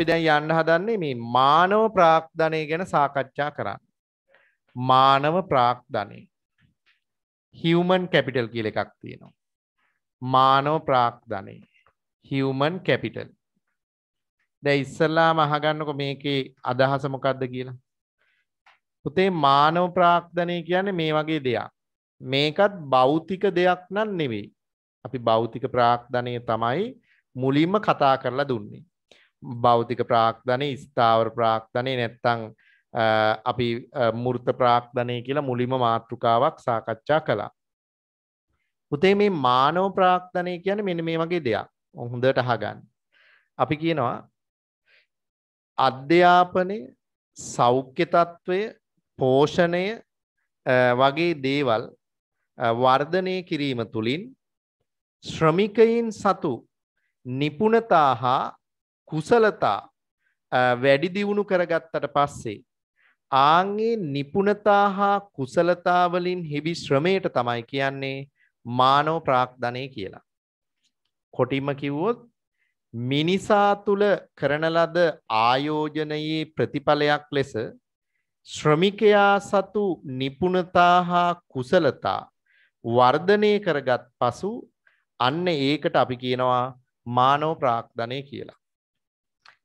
අපි දැන් යන්න හදන්නේ මේ මානව ප්‍රාග්ධනය ගැන සාකච්ඡා කරන්න. මානව ප්‍රාග්ධනය. human capital කියලා එකක් තියෙනවා. මානව ප්‍රාග්ධනය. human capital. දැන් ඉස්සල්ලාම අහගන්නකො මේකේ අදහස මොකක්ද කියලා. පුතේ මානව ප්‍රාග්ධනය කියන්නේ මේ වගේ දෙයක්. මේකත් භෞතික දෙයක් නන් නෙවෙයි. අපි භෞතික ප්‍රාග්ධනය තමයි මුලින්ම කතා කරලා දුන්නේ. භෞතික ප්‍රාග්ධනය, ස්ථාවර ප්‍රාග්ධනය නැත්තම් අපි මූර්ත ප්‍රාග්ධනය කියලා මුලින්ම මාතෘකාවක් සාකච්ඡා කළා. පුතේ මේ මානව ප්‍රාග්ධනය කියන්නේ මෙන්න මේ වගේ දෙයක්. හොඳට අහගන්න. අපි කියනවා අධ්‍යාපනය, සෞඛ්‍ය තත්ත්වය, පෝෂණය වගේ දේවල් වර්ධනය කිරීම තුළින් ශ්‍රමිකයින් සතු නිපුණතා හා කුසලතා වැඩි දියුණු කරගත්තට පස්සේ ආන්ගේ නිපුණතා හා කුසලතා වලින් හිවි ශ්‍රමයට තමයි කියන්නේ මානව ප්‍රාග්ධනය කියලා. කොටින්ම කිව්වොත් මිනිසා තුල කරන ලද ආයෝජනයේ ප්‍රතිඵලයක් ලෙස ශ්‍රමිකයා සතු නිපුණතා හා කුසලතා වර්ධනය කරගත් පසු අන්න ඒකට අපි කියනවා මානව ප්‍රාග්ධනය කියලා.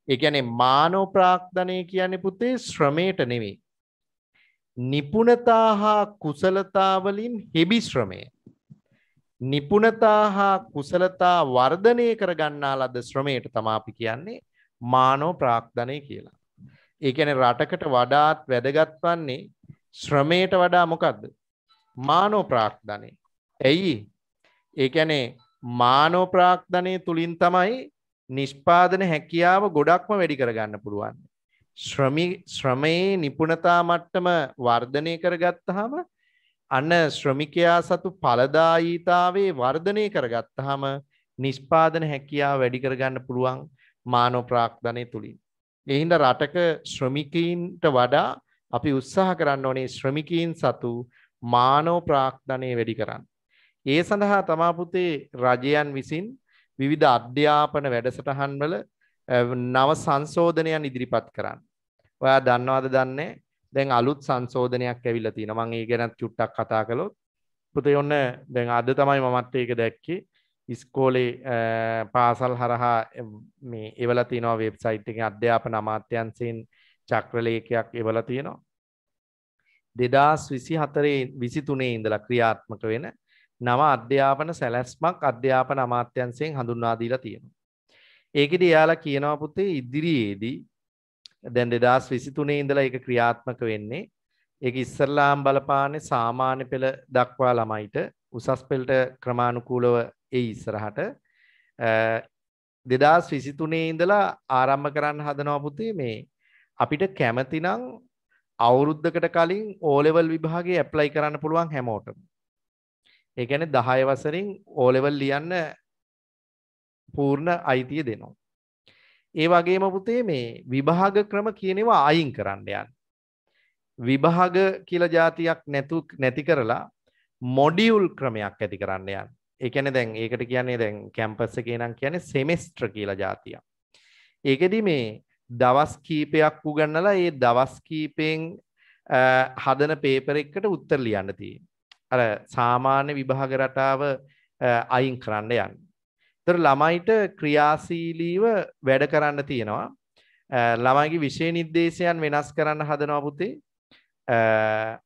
ඒ කියන්නේ මානව ප්‍රාග්ධනය කියන්නේ පුතේ ශ්‍රමයට නෙවෙයි. නිපුණතා හා කුසලතා වලින් හිබි ශ්‍රමය. නිපුණතා හා කුසලතා වර්ධනය කරගන්නා ලද ශ්‍රමයට තමයි අපි කියන්නේ මානව ප්‍රාග්ධනය කියලා. ඒ කියන්නේ රටකට වඩාත් වැදගත් වන්නේ ශ්‍රමයට වඩා මොකද්ද? මානව ප්‍රාග්ධනය. ඇයි? ඒ කියන්නේ මානව ප්‍රාග්ධනය තුලින් තමයි නිෂ්පාදන හැකියාව ගොඩක්ම වැඩි කරගන්න පුළුවන්. ශ්‍රමයේ නිපුණතා මට්ටම වර්ධනය කරගත්තාම අන්න ශ්‍රමිකයා සතු ඵලදායීතාවේ වර්ධනය කරගත්තාම නිෂ්පාදන හැකියාව වැඩි කරගන්න පුළුවන් මානව ප්‍රාග්ධනය තුලින්. ඒ හින්දා රටක ශ්‍රමිකයින්ට වඩා අපි උත්සාහ කරන්න ඕනේ ශ්‍රමිකයින් සතු මානව ප්‍රාග්ධනය වැඩි කරන්න. ඒ සඳහා තමා පුතේ රජයන් විසින් විවිධ අධ්‍යාපන වැඩසටහන් වල නව සංශෝධනයන් ඉදිරිපත් කරන්න. ඔයා දන්නවද දන්නේ? දැන් අලුත් සංශෝධනයක් ඇවිල්ලා තියෙනවා. මම ඒ ගැන චුට්ටක් කතා කළොත්. පුතේ ඔන්න දැන් අද තමයි මමත් ඒක දැක්කේ. ඉස්කෝලේ පාසල් හරහා මේ එවලා තියෙනවා වෙබ්සයිට් එකේ අධ්‍යාපන අමාත්‍යාංශයෙන් චක්‍රලේඛයක් එවලා තියෙනවා. 2024 23 ඉඳලා ක්‍රියාත්මක වෙන නව අධ්‍යාපන සැලැස්මක් අධ්‍යාපන අමාත්‍යාංශයෙන් හඳුන්වා දීලා තියෙනවා. ඒකෙදි එයාලා කියනවා පුතේ ඉදිරියේදී දැන් 2023 ඉඳලා ඒක ක්‍රියාත්මක වෙන්නේ. ඒක ඉස්සරලාම් බලපාන්නේ සාමාන්‍ය පෙළ දක්වා ළමයිට උසස් පෙළට ක්‍රමානුකූලව ඒ ඉස්සරහට 2023 ඉඳලා ආරම්භ කරන්න හදනවා පුතේ මේ අපිට කැමති නම් අවුරුද්දකට කලින් O level විභාගේ ඇප්ලයි කරන්න පුළුවන් හැමෝටම. ඒ කියන්නේ 10 වසරින් O level ලියන්න පූර්ණ අයිතිය දෙනවා. ඒ වගේම පුතේ මේ විභාග ක්‍රම කියන ඒවා අයින් කරන්න යන්න. විභාග කියලා જાතියක් නැති කරලා මොඩියුල් ක්‍රමයක් ඇති කරන්න යන්න. ඒ කියන්නේ දැන් ඒකට කියන්නේ දැන් කැම්පස් එකේ නම් කියන්නේ සෙමෙස්ටර් කියලා જાතියක්. ඒකෙදි මේ දවස් කීපයක් උගන්වලා ඒ දවස් කීපෙන් හදන පේපර් එකකට උත්තර ලියන්න තියෙනවා. අර සාමාන්‍ය විභාග රටාව අයින් කරන්න යන්න. ඒතර ළමයිට ක්‍රියාශීලීව වැඩ කරන්න තියෙනවා. ළමයිගේ විෂය නිර්දේශයන් වෙනස් කරන්න හදනවා පුතේ.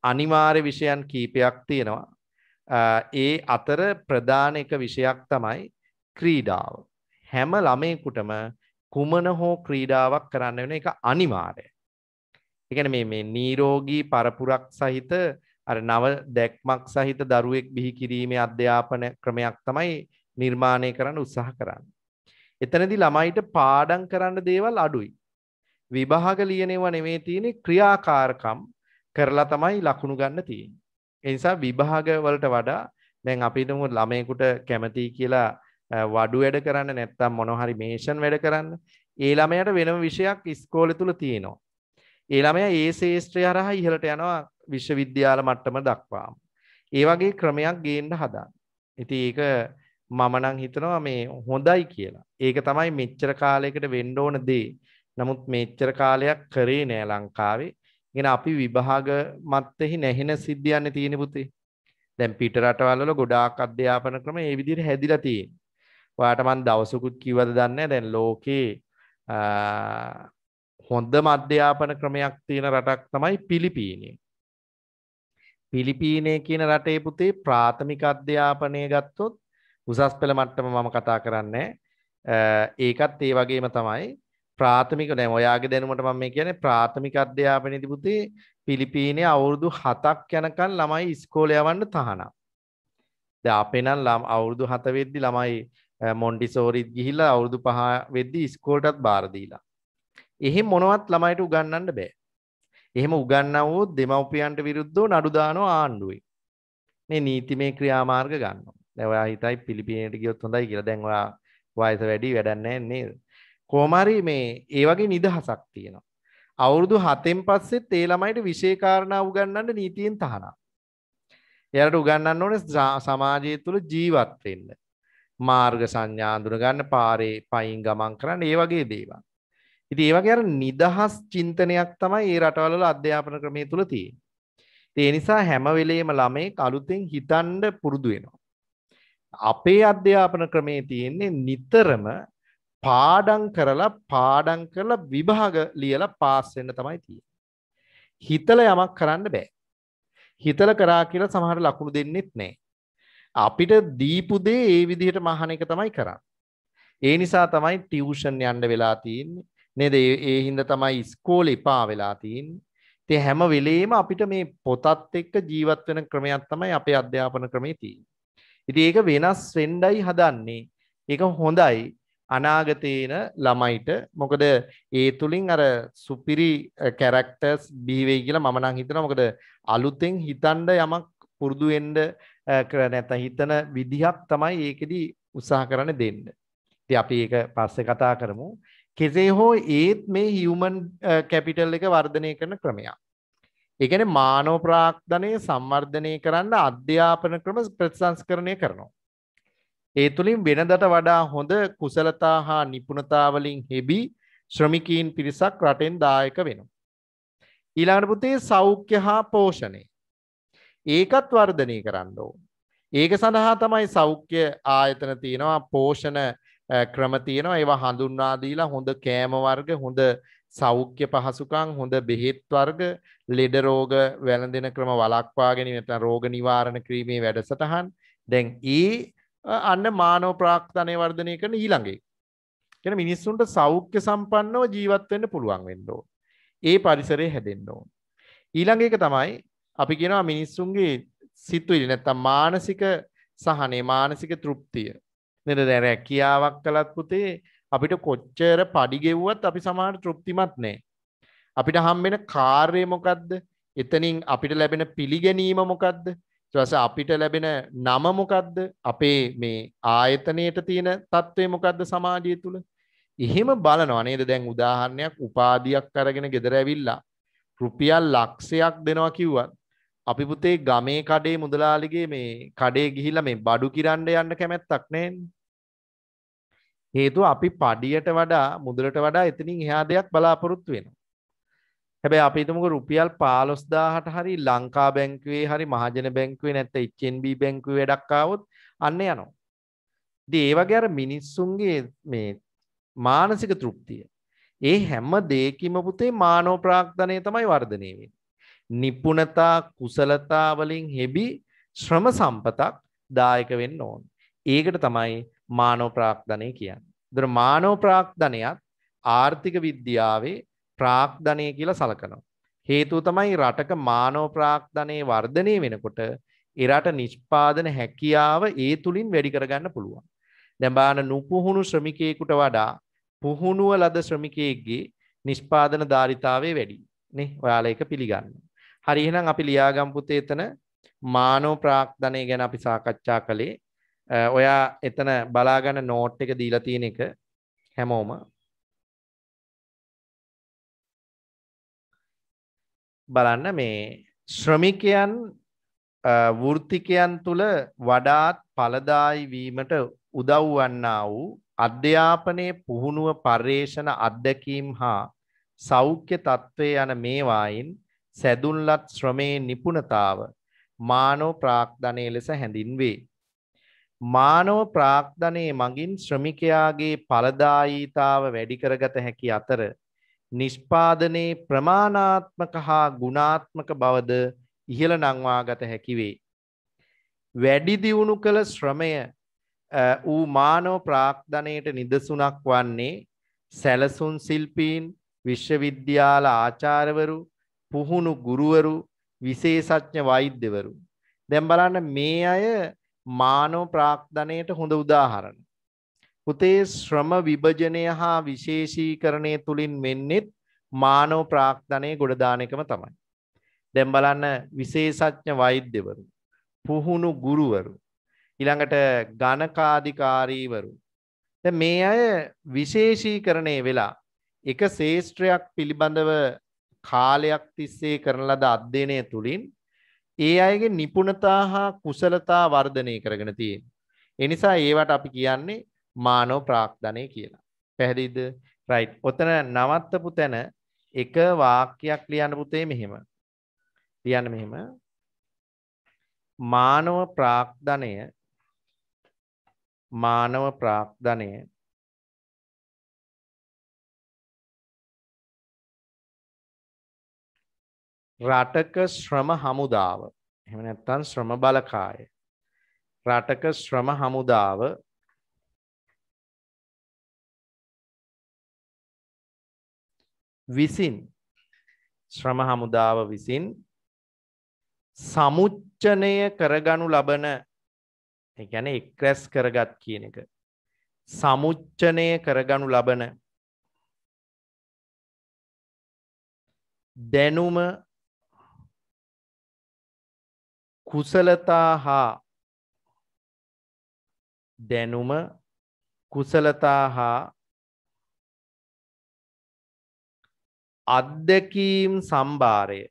අනිවාර්ය විෂයන් කීපයක් තියෙනවා. ඒ අතර ප්‍රධාන එක විෂයක් තමයි ක්‍රීඩාව. හැම ළමයෙකුටම කුමන හෝ ක්‍රීඩාවක් කරන්න වෙන එක අනිවාර්යයි. ඒ කියන්නේ මේ නිරෝගී පරපුරක් සහිත අර නව දැක්මක් සහිත දරුවෙක් බිහි කිරීමේ අධ්‍යාපන ක්‍රමයක් තමයි නිර්මාණය කරන්න උත්සාහ කරන්නේ. එතනදී ළමයිට පාඩම් කරන්න දේවල් අඩුයි. විභාග ලියනවා නෙමෙයි තියෙන්නේ ක්‍රියාකාරකම් කරලා තමයි ලකුණු ගන්න තියෙන්නේ. ඒ නිසා විභාග වලට වඩා දැන් අපි හිතමු ළමයෙකුට කැමතියි කියලා වඩු වැඩ කරන්න නැත්නම් මොන හරි මේෂන් වැඩ කරන්න. ඒ ළමයාට වෙනම විෂයක් ඉස්කෝලේ තුල තියෙනවා. ඒ ළමයා ඒ ශාස්ත්‍රය හරහා ඉහළට යනවා විශ්වවිද්‍යාල මට්ටම දක්වාම. ඒ වගේ ක්‍රමයක් ගේන්න හදන්න. ඉතින් ඒක මම නම් හිතනවා මේ හොඳයි කියලා. ඒක තමයි මෙච්චර කාලයකට වෙන්න ඕන දේ. නමුත් මෙච්චර කාලයක් කරේ නෑ ලංකාවේ. ඉගෙන අපි විභාග මත්තෙහි නැහෙන සිද්ධියන්නේ තියෙන පුතේ. දැන් පිට රටවල් වල ගොඩාක් අධ්‍යාපන ක්‍රම මේ විදිහට හැදිලා තියෙනවා. ඔයාට මම දවසකුත් කිව්වද දන්නේ නැහැ. දැන් ලෝකේ හොඳම අධ්‍යාපන ක්‍රමයක් තියෙන රටක් තමයි පිලිපීනය. පිලිපීනය කියන රටේ පුතේ ප්‍රාථමික අධ්‍යාපනය ගත්තොත් උසස් පෙළ මට්ටම මම කතා කරන්නේ. ඒකත් ඒ වගේම තමයි. ප්‍රාථමික දැන් ඔයාගේ දැනුමට මම මේ කියන්නේ ප්‍රාථමික අධ්‍යාපනයේදී පුතේ පිලිපීනයේ අවුරුදු 7ක් යනකම් ළමයි ඉස්කෝලේ යවන්න තහනම්. දැන් අපේ නම් අවුරුදු 7 වෙද්දි ළමයි මොන්ටිසෝරිත් ගිහිල්ලා අවුරුදු 5 වෙද්දි ඉස්කෝලටත් බාර දීලා. එහෙම මොනවත් ළමයිට උගන්වන්න බෑ. එහෙම උගන්වුවොත් දෙමව්පියන්ට විරුද්ධව නඩු දානවා ආණ්ඩුවේ. මේ නීතිමය ක්‍රියාමාර්ග ගන්නවා. දැන් ඔයා හිතයි පිලිපීනයට ගියොත් හොඳයි කියලා. දැන් ඔයා වයස වැඩි වැඩක් නැහැ නේද? කොහොම හරි මේ ඒ වගේ නිදහසක් තියෙනවා. අවුරුදු 7න් පස්සෙත් ඒ ළමයිට විශේෂ කාරණා උගන්වන්න නීතියෙන් තහනම්. එයාලට උගන්වන්න ඕනේ සමාජය තුළ ජීවත් වෙන්න. මාර්ග සංඥා අඳුන ගන්න, පාරේ පයින් ගමන් කරන්න, ඒ වගේ දේවල්. ඉතින් ඒ වගේ අර නිදහස් චින්තනයක් තමයි මේ රටවල වල අධ්‍යාපන ක්‍රමයේ තුල තියෙන්නේ. ඒ නිසා හැම වෙලේම ළමෙක් අලුතෙන් හිතන්න පුරුදු වෙනවා. අපේ අධ්‍යාපන ක්‍රමයේ තියෙන්නේ නිතරම පාඩම් කරලා විභාග ලියලා පාස් වෙන්න තමයි තියෙන්නේ. හිතලා යමක් කරන්න බෑ. හිතලා කරා කියලා සමහර ලකුණු දෙන්නෙත් නැහැ. අපිට දීපු දේ ඒ විදිහට මහන එක තමයි කරන්නේ. ඒ නිසා තමයි ටියුෂන් යන්න වෙලා තියෙන්නේ. නේද? ඒ හින්දා තමයි ඉස්කෝලේ එපා වෙලා තියෙන්නේ. ඉතින් හැම වෙලේම අපිට මේ පොතත් එක්ක ජීවත් වෙන ක්‍රමයක් තමයි අපේ අධ්‍යාපන ක්‍රමේ තියෙන්නේ. ඉතින් ඒක වෙනස් වෙන්නයි හදන්නේ. ඒක හොඳයි. අනාගතේන ළමයිට මොකද ඒ තුලින් අර සුපිරි කැරක්ටර්ස් බිහි වෙයි කියලා මම නම් හිතනවා. මොකද අලුතෙන් හිතන්න යමක් පුරුදු වෙන්න නැත්නම් හිතන විදිහක් තමයි ඒකෙදි උත්සාහ කරන්න දෙන්න. ඉතින් අපි ඒක පස්සේ කතා කරමු. කෙසේ හෝ ඒත් මේ හියුමන් කැපිටල් එක වර්ධනය කරන ක්‍රමයක්. ඒ කියන්නේ මානව ප්‍රාග්ධනය සංවර්ධනය කරන්න අධ්‍යාපන ක්‍රම ප්‍රතිසංස්කරණය කරනවා. ඒ තුලින් වෙනදට වඩා හොඳ කුසලතා හා නිපුණතා වලින් හෙබි ශ්‍රමිකීන් පිරිසක් රටෙන් දායක වෙනවා. ඊළඟට පුතේ සෞඛ්‍ය හා පෝෂණය. ඒකත් වර්ධනය කරන්න ඕන. ඒක සඳහා තමයි සෞඛ්‍ය ආයතන තියෙනවා, පෝෂණ ක්‍රම තියෙනවා. ඒවා හඳුන්වා දීලා හොඳ කෑම වර්ග, හොඳ සෞඛ්‍ය පහසුකම්, හොඳ බෙහෙත් වර්ග, ලෙඩ රෝග වැළඳෙන ක්‍රම වළක්වා ගැනීම නැත්නම් රෝග නිවාරණ කිරීමේ වැඩසටහන්. දැන් අන්න මානව ප්‍රාග්ධනය වර්ධනය කරන ඊළඟ එක. කියන මිනිස්සුන්ට සෞඛ්‍ය සම්පන්නව ජීවත් වෙන්න පුළුවන් වෙන්න ඕන. ඒ පරිසරය හැදෙන්න ඕන. ඊළඟ එක තමයි අපි කියනවා මිනිස්සුන්ගේ සිතුවිලි නැත්තම් මානසික සහනය, මානසික තෘප්තිය. නේද? දැන් රැකියාවක් කළත් පුතේ අපිට කොච්චර පඩි ගෙව්වත් අපි සමහර තෘප්තිමත් නැහැ. අපිට හම්බෙන කාර්යය මොකද්ද? එතනින් අපිට ලැබෙන පිළිගැනීම මොකද්ද? ඊට අපිට ලැබෙන නම මොකද්ද? අපේ මේ ආයතනයේට තියෙන තත්ත්වය මොකද්ද සමාජය තුල? එහෙම බලනවා නේද? දැන් උදාහරණයක් උපාධියක් අරගෙන ගෙදර ඇවිල්ලා රුපියල් ලක්ෂයක් දෙනවා කිව්වත් අපි පුතේ ගමේ කඩේ මුදලාලිගේ මේ කඩේ ගිහිල්ලා මේ බඩු කිරන්න යන්න කැමැත්තක් නැන්නේ. හේතුව අපි පඩියට වඩා මුදලට වඩා එතනින් එහා දෙයක් බලාපොරොත්තු වෙනවා. හැබැයි අපි හිතමුකෝ රුපියල් 15000ට හරි ලංකා බැංකුවේ හරි මහජන බැංකුවේ නැත්නම් HNB බැංකුවේ වැඩක් ආවොත් අන්න යනවා. ඉතින් ඒ වගේ අර මිනිස්සුන්ගේ මේ මානසික තෘප්තිය ඒ හැම දෙයකින්ම පුතේ මානව ප්‍රාග්ධනය තමයි වර්ධනය වෙන්නේ. නිපුණතා කුසලතා වලින් හෙබි ශ්‍රම සම්පතක් දායක වෙන්න ඕන. ඒකට තමයි මානව ප්‍රාග්ධනය කියන්නේ. ඒතර මානව ප්‍රාග්ධනයත් ආර්ථික විද්‍යාවේ ප්‍රාග්ධනය කියලා සලකනවා. හේතුව තමයි රටක මානව ප්‍රාග්ධනයේ වර්ධනය වෙනකොට ඒ රට නිෂ්පාදන හැකියාව ඒ තුලින් වැඩි කරගන්න පුළුවන්. දැන් බලන්න නුපුහුණු ශ්‍රමිකයෙකුට වඩා පුහුණුව ලද ශ්‍රමිකයෙක්ගේ නිෂ්පාදන ධාරිතාවය වැඩි. නේ? ඔයාලා ඒක පිළිගන්න. හරි එහෙනම් අපි ලියාගමු පුතේ එතන මානව ප්‍රාග්ධනය ගැන අපි සාකච්ඡා කළේ. ඔයා එතන බලාගන්න නෝට් එක දීලා තියෙන එක හැමෝම බලන්න මේ ශ්‍රමිකයන් වෘත්තිකයන් තුල වඩාත් ඵලදායී වීමට උදව් වන්නා වූ අධ්‍යාපනයේ පුහුණුව පර්යේෂණ අධ්‍යක්ීම් හා සෞඛ්‍ය තත්ත්වයේ යන මේවායින් සැදුන්ලත් ශ්‍රමයේ නිපුණතාව මානව ප්‍රාග්ධනයේ ලෙස හැඳින්වේ. මානව ප්‍රාග්ධනයේ මගින් ශ්‍රමිකයාගේ ඵලදායීතාව වැඩි කරගත හැකි අතර නිෂ්පාදනයේ ප්‍රමාණාත්මක හා ගුණාත්මක බවද ඉහළ නංවාගත හැකි වේ. වැඩි දියුණු කළ ශ්‍රමය ඌ මානව ප්‍රාග්ධනයට නිදසුනක් වන්නේ සැලසුම් ශිල්පීන්, විශ්වවිද්‍යාල ආචාර්යවරු, පුහුණු ගුරුවරු, විශේෂඥ වෛද්‍යවරු. දැන් බලන්න මේ අය මානව ප්‍රාග්ධනයට හොඳ උදාහරණ. පුතේ ශ්‍රම විභජනය හා විශේෂීකරණය තුලින් වෙන්නේ මානව ප්‍රාග්ධනයේ ගොඩ දාන එකම තමයි. දැන් බලන්න විශේෂඥ වෛද්‍යවරු, පුහුණු ගුරුවරු, ඊළඟට ගණකාධිකාරීවරු. දැන් මේ අය විශේෂීකරණය වෙලා එක ශේෂ්ත්‍රයක් පිළිබඳව කාලයක් තිස්සේ කරන ලද අධ්‍යයනය තුලින් ඒ අයගේ නිපුණතා හා කුසලතා වර්ධනය කරගෙන තියෙනවා. ඒ නිසා ඒවට අපි කියන්නේ මානව ප්‍රාග්ධනය කියලා. පැහැදිලිද? රයිට්. ඔතන නවත්තපු තැන එක වාක්‍යයක් ලියන්න පුතේ මෙහෙම. ලියන්න මෙහෙම. මානව ප්‍රාග්ධනය රටක ශ්‍රම හමුදාව, එහෙම නැත්නම් ශ්‍රම බලකාය, රටක ශ්‍රම හමුදාව විසින් සමුච්චනය කරගනු ලබන, ඒ කියන්නේ එක්රැස් කරගත් කියන එක, සමුච්චනය කරගනු ලබන දැනුම, කුසලතා හා අත්දැකීම් සම්භාරය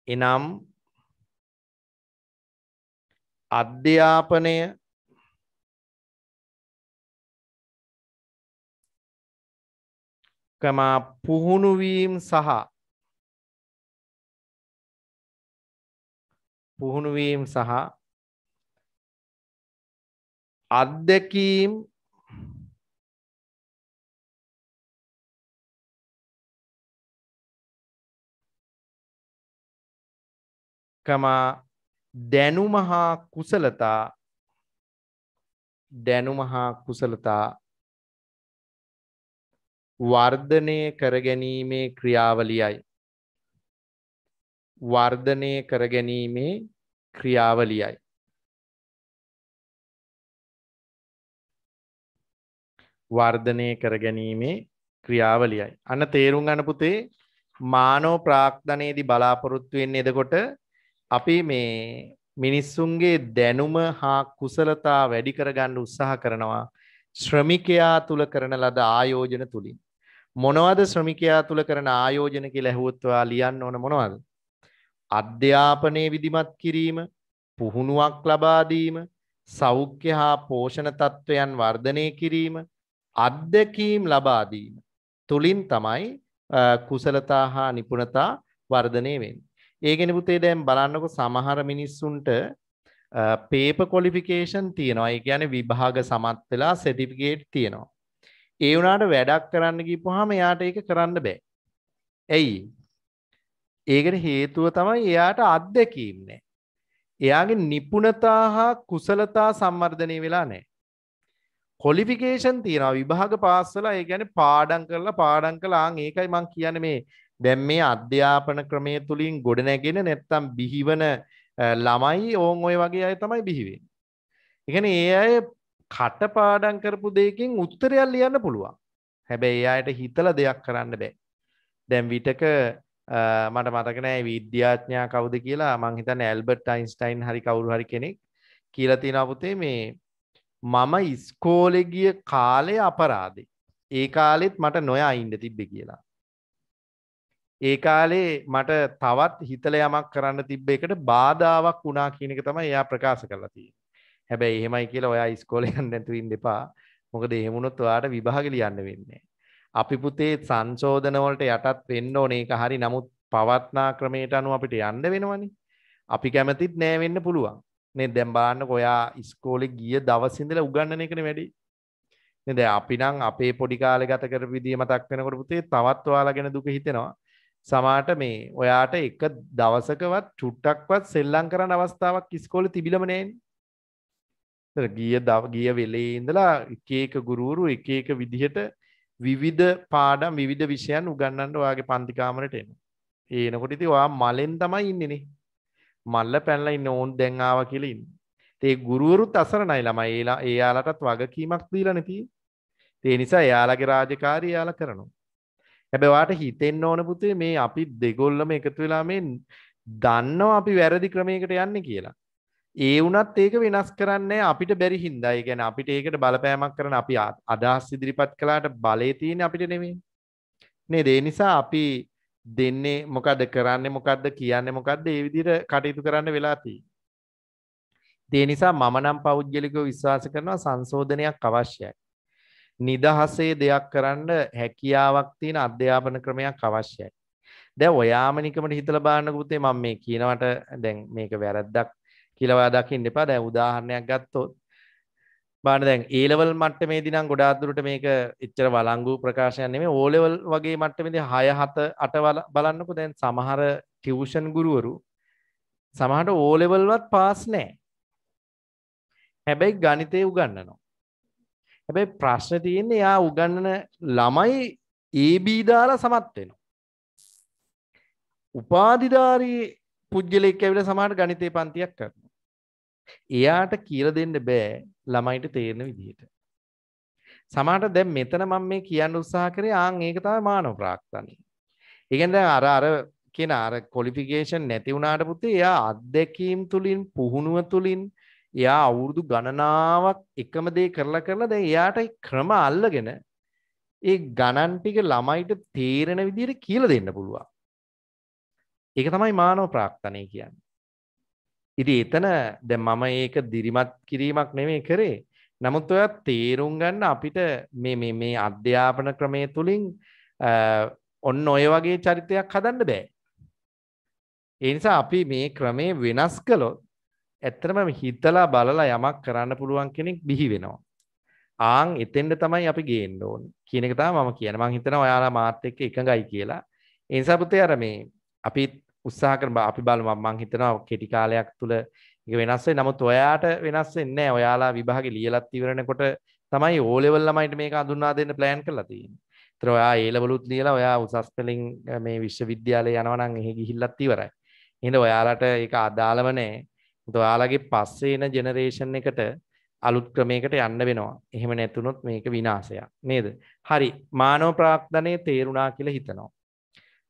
එනම් අධ්‍යාපනය, පුහුණුවීම් සහ අත්දැකීම් දැනුම හා කුසලතා වර්ධනය කරගැනීමේ ක්‍රියාවලියයි. අන්න තේරුම් ගන්න පුතේ, මානව ප්‍රාග්ධනයේදී බලාපොරොත්තු වෙන්නේ එතකොට අපි මේ මිනිස්සුන්ගේ දැනුම හා කුසලතා වැඩි කරගන්න උත්සාහ කරනවා ශ්‍රමිකයා තුල කරන ලද ආයෝජන තුලින්. මොනවද ශ්‍රමිකයා තුල කරන ආයෝජන කියලා ඇහුවොත් ඔයා ලියන්න ඕන මොනවද? අධ්‍යාපනයේ විධිමත් කිරීම, පුහුණුවක් ලබා දීම, සෞඛ්‍ය හා පෝෂණ තත්ත්වයන් වර්ධනය කිරීම, අත්දැකීම් ලබා දීම තුලින් තමයි කුසලතා හා නිපුණතා වර්ධනය වෙන්නේ. ඒකනේ පුතේ දැන් බලන්නකො සමහර මිනිස්සුන්ට පේපර් ක්වොලිෆිකේෂන් තියෙනවා. ඒ කියන්නේ විභාග සමත් වෙලා සර්ටිෆිකේට් තියෙනවා. ඒ වුණාට වැඩක් කරන්න ගිහපුවාම එයාට ඒක කරන්න බෑ. ඇයි? ඒකට හේතුව තමයි එයාට අත්දැකීම් නැහැ. එයාගේ නිපුණතා හා කුසලතා සම්වර්ධනය වෙලා නැහැ. ක්වොලිෆිකේෂන් තියෙනවා, විභාග පාස් වෙලා, ඒ කියන්නේ පාඩම් කළා. ඒකයි මම කියන්නේ මේ දැන් මේ අධ්‍යාපන ක්‍රමයේ තුලින් ගොඩ නැගෙන නැත්තම් බිහිවන ළමයි ඕන් ඔය වගේ අය තමයි බිහි වෙන්නේ. ඒ කියන්නේ ඒ අය කටපාඩම් කරපු දෙයකින් උත්තරයක් ලියන්න පුළුවන්. හැබැයි ඒ අයට හිතලා දෙයක් කරන්න බෑ. දැන් විතක මට මතක නෑ විද්‍යාඥයා කවුද කියලා. මං හිතන්නේ ඇල්බර්ට් අයින්ස්ටයින් හරි කවුරු හරි කෙනෙක් කියලා තියෙනවා පුතේ මේ මම ඉස්කෝලේ ගිය කාලේ අපරාධේ. ඒ කාලෙත් මට නොයා ඉන්න තිබ්බේ කියලා. ඒ කාලේ මට තවත් හිතලා යමක් කරන්න තිබ්බ එකට බාධාවක් වුණා කියන එක තමයි එයා ප්‍රකාශ කරලා තියෙන්නේ. හැබැයි එහෙමයි කියලා ඔයා ඉස්කෝලේ යන්න නැතුව ඉන්න එපා. මොකද එහෙම වුණොත් ඔයාට විභාගෙ ලියන්න වෙන්නේ. අපි පුතේ සංශෝධන වලට යටත් වෙන්න ඕනේ. ඒක හරි. නමුත් පවත්නා ක්‍රමයට අනුව අපිට යන්න වෙනවනේ. අපි කැමතිත් නෑ වෙන්න පුළුවන්. නේද? දැන් බලන්නකො ඔයා ඉස්කෝලේ ගිය දවස් ඉඳලා උගන්නන එකනේ වැඩි. නේද? අපි නම් අපේ පොඩි කාලේ ගත කරපු විදිය මතක් වෙනකොට පුතේ තවත් ඔයාලා ගැන දුක හිතෙනවා. සමහරට මේ ඔයාට එක දවසකවත් චුට්ටක්වත් සෙල්ලම් කරන්න අවස්ථාවක් ඉස්කෝලේ තිබිලම නෑනේ. ගිය වෙලේ ඉඳලා එක එක ගුරුවරු එක එක විදිහට විවිධ පාඩම් විවිධ විෂයන් උගන්වන්න ඔයාගේ පන්ති කාමරයට එනවා. ඒ එනකොට ඉතින් ඔයා මලෙන් තමයි ඉන්නේ නේ. මල්ල පැනලා ඉන්න ඕන් දැන් ආවා කියලා ඉන්නේ. ඒ ගුරුවරුත් අසරණයි ළමයි. ඒ යාලටත් වගකීමක් දීලා නැති. ඒ නිසා එයාලගේ රාජකාරිය එයාලා කරනවා. හැබැයි ඔයාට හිතෙන්න ඕන පුතේ මේ අපි දෙගොල්ලම එකතු වෙලා මේ දන්නවා අපි වැරදි ක්‍රමයකට යන්නේ කියලා. ඒ වුණත් ඒක වෙනස් කරන්නේ අපිට බැරි හින්දා. ඒ කියන්නේ අපිට ඒකට බලපෑමක් කරන අපි අදහස් ඉදිරිපත් කළාට බලය තියෙන්නේ අපිට නෙමෙයි. නේද? ඒ නිසා අපි දෙන්නේ මොකද්ද කරන්නේ මොකද්ද කියන්නේ මොකද්ද ඒ විදිහට කටයුතු කරන්න වෙලා තියෙන්නේ. ඒ නිසා මම නම් පෞද්ගලිකව විශ්වාස කරනවා සංශෝධනයක් අවශ්‍යයි. නිදහසේ දෙයක් කරන්න හැකියාවක් තියෙන අධ්‍යාපන ක්‍රමයක් අවශ්‍යයි. දැන් ඔයාම නිකමට හිතලා බලන්නකො පුතේ මම මේ කියනවට දැන් මේක වැරද්දක් කියලා ඔයා දකින්න එපා. දැන් උදාහරණයක් ගත්තොත් බලන්න දැන් A level මට්ටමේදී නම් ගොඩාක් දුරට මේක එච්චර වළංගු ප්‍රකාශනයක් නෙමෙයි. O level වගේ මට්ටමේදී 6 7 8 බලන්නකො දැන් සමහර ටියුෂන් ගුරුවරු සමහරට O level වත් පාස් නැහැ. හැබැයි ගණිතේ උගන්වනවා. හැබැයි ප්‍රශ්නේ තියෙන්නේ යා උගන්වන ළමයි AB දාලා සමත් වෙනවා. උපාධිධාරී පුජ්‍යලෙක් ඇවිල්ලා සමහර ගණිතේ පන්තියක් කරනවා. එයාට කියලා දෙන්න බෑ ළමයිට තේරෙන විදිහට. සමහරට දැන් මෙතන මම මේ කියන්න උත්සාහ කරේ ඒක තමයි මානව ප්‍රාග්ධනය. ඒ කියන්නේ දැන් අර කියන අර ක්වොලිෆිකේෂන් නැති වුණාට පුතේ එයා අත්දැකීම් තුලින් පුහුණුව තුලින් එයා අවුරුදු ගණනාවක් එකම දේ කරලා දැන් එයාට ක්‍රම අල්ලගෙන ඒ ගණන් ටික ළමයිට තේරෙන විදිහට කියලා දෙන්න පුළුවන්. ඒක තමයි මානව ප්‍රාග්ධනය කියන්නේ. ඉතින් එතන දැන් මම ඒක දිරිමත් කිරීමක් නෙමෙයි කරේ. නමුත් ඔයා තේරුම් ගන්න අපිට මේ අධ්‍යාපන ක්‍රමයේ තුලින් ඔන්න ඔය වගේ චරිතයක් හදන්න බෑ. ඒ නිසා අපි මේ ක්‍රමේ වෙනස් කළොත් ඇත්තටම හිතලා බලලා යමක් කරන්න පුළුවන් කෙනෙක් බිහි වෙනවා. එතෙන්ද තමයි අපි ගේන්න ඕනේ කියන එක තමයි මම කියන්නේ. මම හිතනවා ඔයාලා මාත් එක්ක එකඟයි කියලා. ඒ නිසා පුතේ අර මේ අපි උත්සාහ කරමු අපි බලමු මම හිතනවා කෙටි කාලයක් තුල ඒක වෙනස් වෙයි. නමුත් ඔයාට වෙනස් වෙන්නේ නැහැ. ඔයාලා විභාගේ ලියලත් ඉවරනකොට තමයි O level ළමයිට මේක හඳුන්වා දෙන්න ප්ලෑන් කරලා තියෙන්නේ. ඒතර ඔයා A level උත් ලියලා ඔයා උසස් පෙළින් මේ විශ්වවිද්‍යාලේ යනවා නම් එහෙ ගිහිල්ලත් ඉවරයි. එහෙනම් ඔයාලට ඒක අදාළව නැහැ. ඔයාලගේ පස්සේ එන ජෙනරේෂන් එකට අලුත් ක්‍රමයකට යන්න වෙනවා. එහෙම නැතුනොත් මේක විනාශයක්. නේද? හරි. මානව ප්‍රාග්ධනයේ තේරුණා කියලා හිතනවා.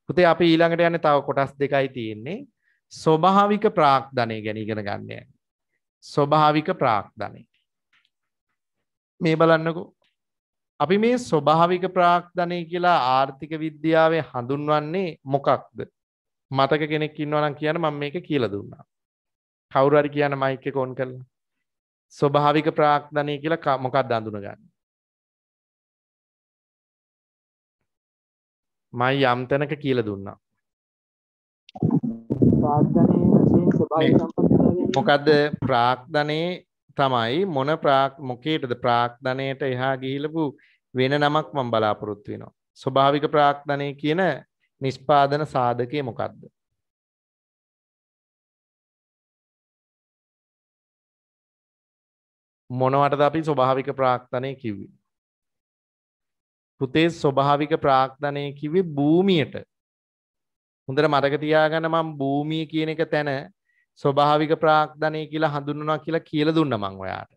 පුතේ අපි ඊළඟට යන්නේ තව කොටස් දෙකයි තියෙන්නේ. ස්වභාවික ප්‍රාග්ධනය ගැන ඉගෙන ගන්න යන්නේ. ස්වභාවික ප්‍රාග්ධනය. මේ බලන්නකෝ. අපි මේ ස්වභාවික ප්‍රාග්ධනය කියලා ආර්ථික විද්‍යාවේ හඳුන්වන්නේ මොකක්ද? මතක කෙනෙක් ඉන්නවා නම් කියන්න මම මේක කියලා දුන්නා. කවුරු හරි කියන මයික් එක ඔන් කරලා. ස්වභාවික ප්‍රාග්ධනය කියලා මොකක්ද අඳුනගන්නේ? මම යම් තැනක කියලා දුන්නා. ප්‍රාග්ධනයේ වශයෙන් ස්වභාවික සම්පන්නතාවය මොකද්ද ප්‍රාග්ධනයේ තමයි මොකේටද ප්‍රාග්ධනයට එහා ගිහිලපු වෙන නමක් මම බලාපොරොත්තු වෙනවා. ස්වභාවික ප්‍රාග්ධනය කියන නිෂ්පාදන සාධකය මොකක්ද? මොනවටද අපි ස්වභාවික ප්‍රාග්ධනය කිව්වේ? පුතේ ස්වභාවික ප්‍රාග්ධනය කිව්වේ භූමියට. හොඳට මතක තියාගන්න මම භූමිය කියන එක තැන ස්වභාවික ප්‍රාග්ධනය කියලා හඳුන්වනවා කියලා දුන්නා මම ඔයාට.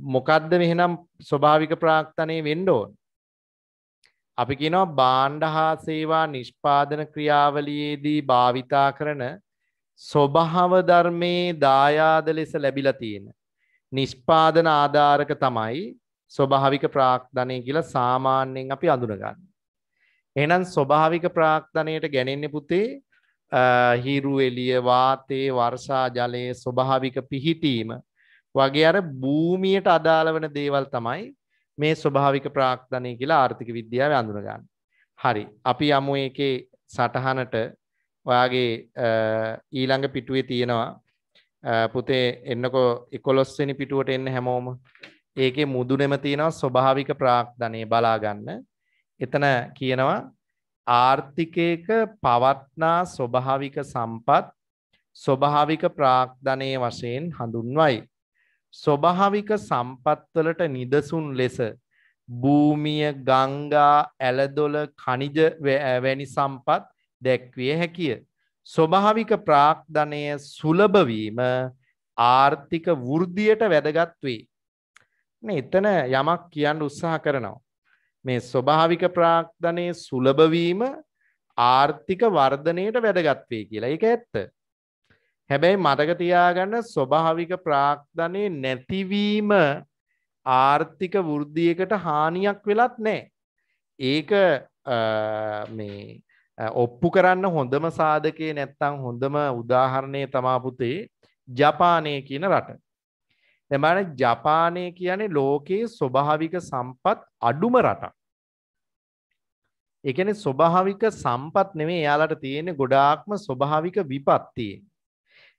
මොකද්ද මෙහෙනම් ස්වභාවික ප්‍රාග්ධනය වෙන්න ඕන? අපි කියනවා භාණ්ඩ හා සේවා නිෂ්පාදන ක්‍රියාවලියේදී භාවිතා කරන ස්වභාව ධර්මයේ දායාද ලෙස ලැබිලා තියෙන නිෂ්පාදන ආධාරක තමයි ස්වභාවික ප්‍රාග්ධනය කියලා සාමාන්‍යයෙන් අපි අඳුනගන්නේ. එහෙනම් ස්වභාවික ප්‍රාග්ධනයට ගැනෙන්නේ පුතේ හිරු එළිය වාතයේ වර්ෂා ජලයේ ස්වභාවික පිහිටීම වගේ අර භූමියට අදාළ වෙන දේවල් තමයි මේ ස්වභාවික ප්‍රාග්ධනය කියලා ආර්ථික විද්‍යාවේ අඳුනගන්නේ. හරි. අපි යමු ඒකේ සටහනට. ඔයාගේ ඊළඟ පිටුවේ තියෙනවා පුතේ එන්නකෝ 11 වෙනි පිටුවට එන්න හැමෝම. ඒකේ මුදුනේම තියෙනවා ස්වභාවික ප්‍රාග්ධනය බලා ගන්න. එතන කියනවා ආර්ථිකයක පවත්නා ස්වභාවික සම්පත් ස්වභාවික ප්‍රාග්ධනයේ වශයෙන් හඳුන්වයි. ස්වභාවික සම්පත්වලට නිදසුන් ලෙස භූමිය, ගංගා, ඇලදොල, khනිජ වැනි සම්පත් දැක්විය හැකිය. ස්වභාවික ප්‍රාග්ධනය සුලභ වීම ආර්ථික වෘද්ධියට වැදගත් වේ. එතන යමක් කියන්න උත්සාහ කරනවා. මේ ස්වභාවික ප්‍රාග්ධනයේ සුලභ වීම ආර්ථික වර්ධනයට වැදගත් වේ කියලා. ඒක ඇත්ත. හැබැයි මතක තියාගන්න ස්වභාවික ප්‍රාග්ධනයේ නැතිවීම ආර්ථික වෘද්ධියකට හානියක් වෙලත් නැහැ. ඒක මේ ඔප්පු කරන්න හොඳම සාධකයේ නැත්තම් හොඳම උදාහරණය තමයි පුතේ ජපානය කියන රට. දැන් ජපානය කියන්නේ ලෝකයේ ස්වභාවික සම්පත් අඩුම රටක්. ඒ කියන්නේ ස්වභාවික සම්පත් නෙමෙයි එයාලට තියෙන්නේ ගොඩාක්ම ස්වභාවික විපත්.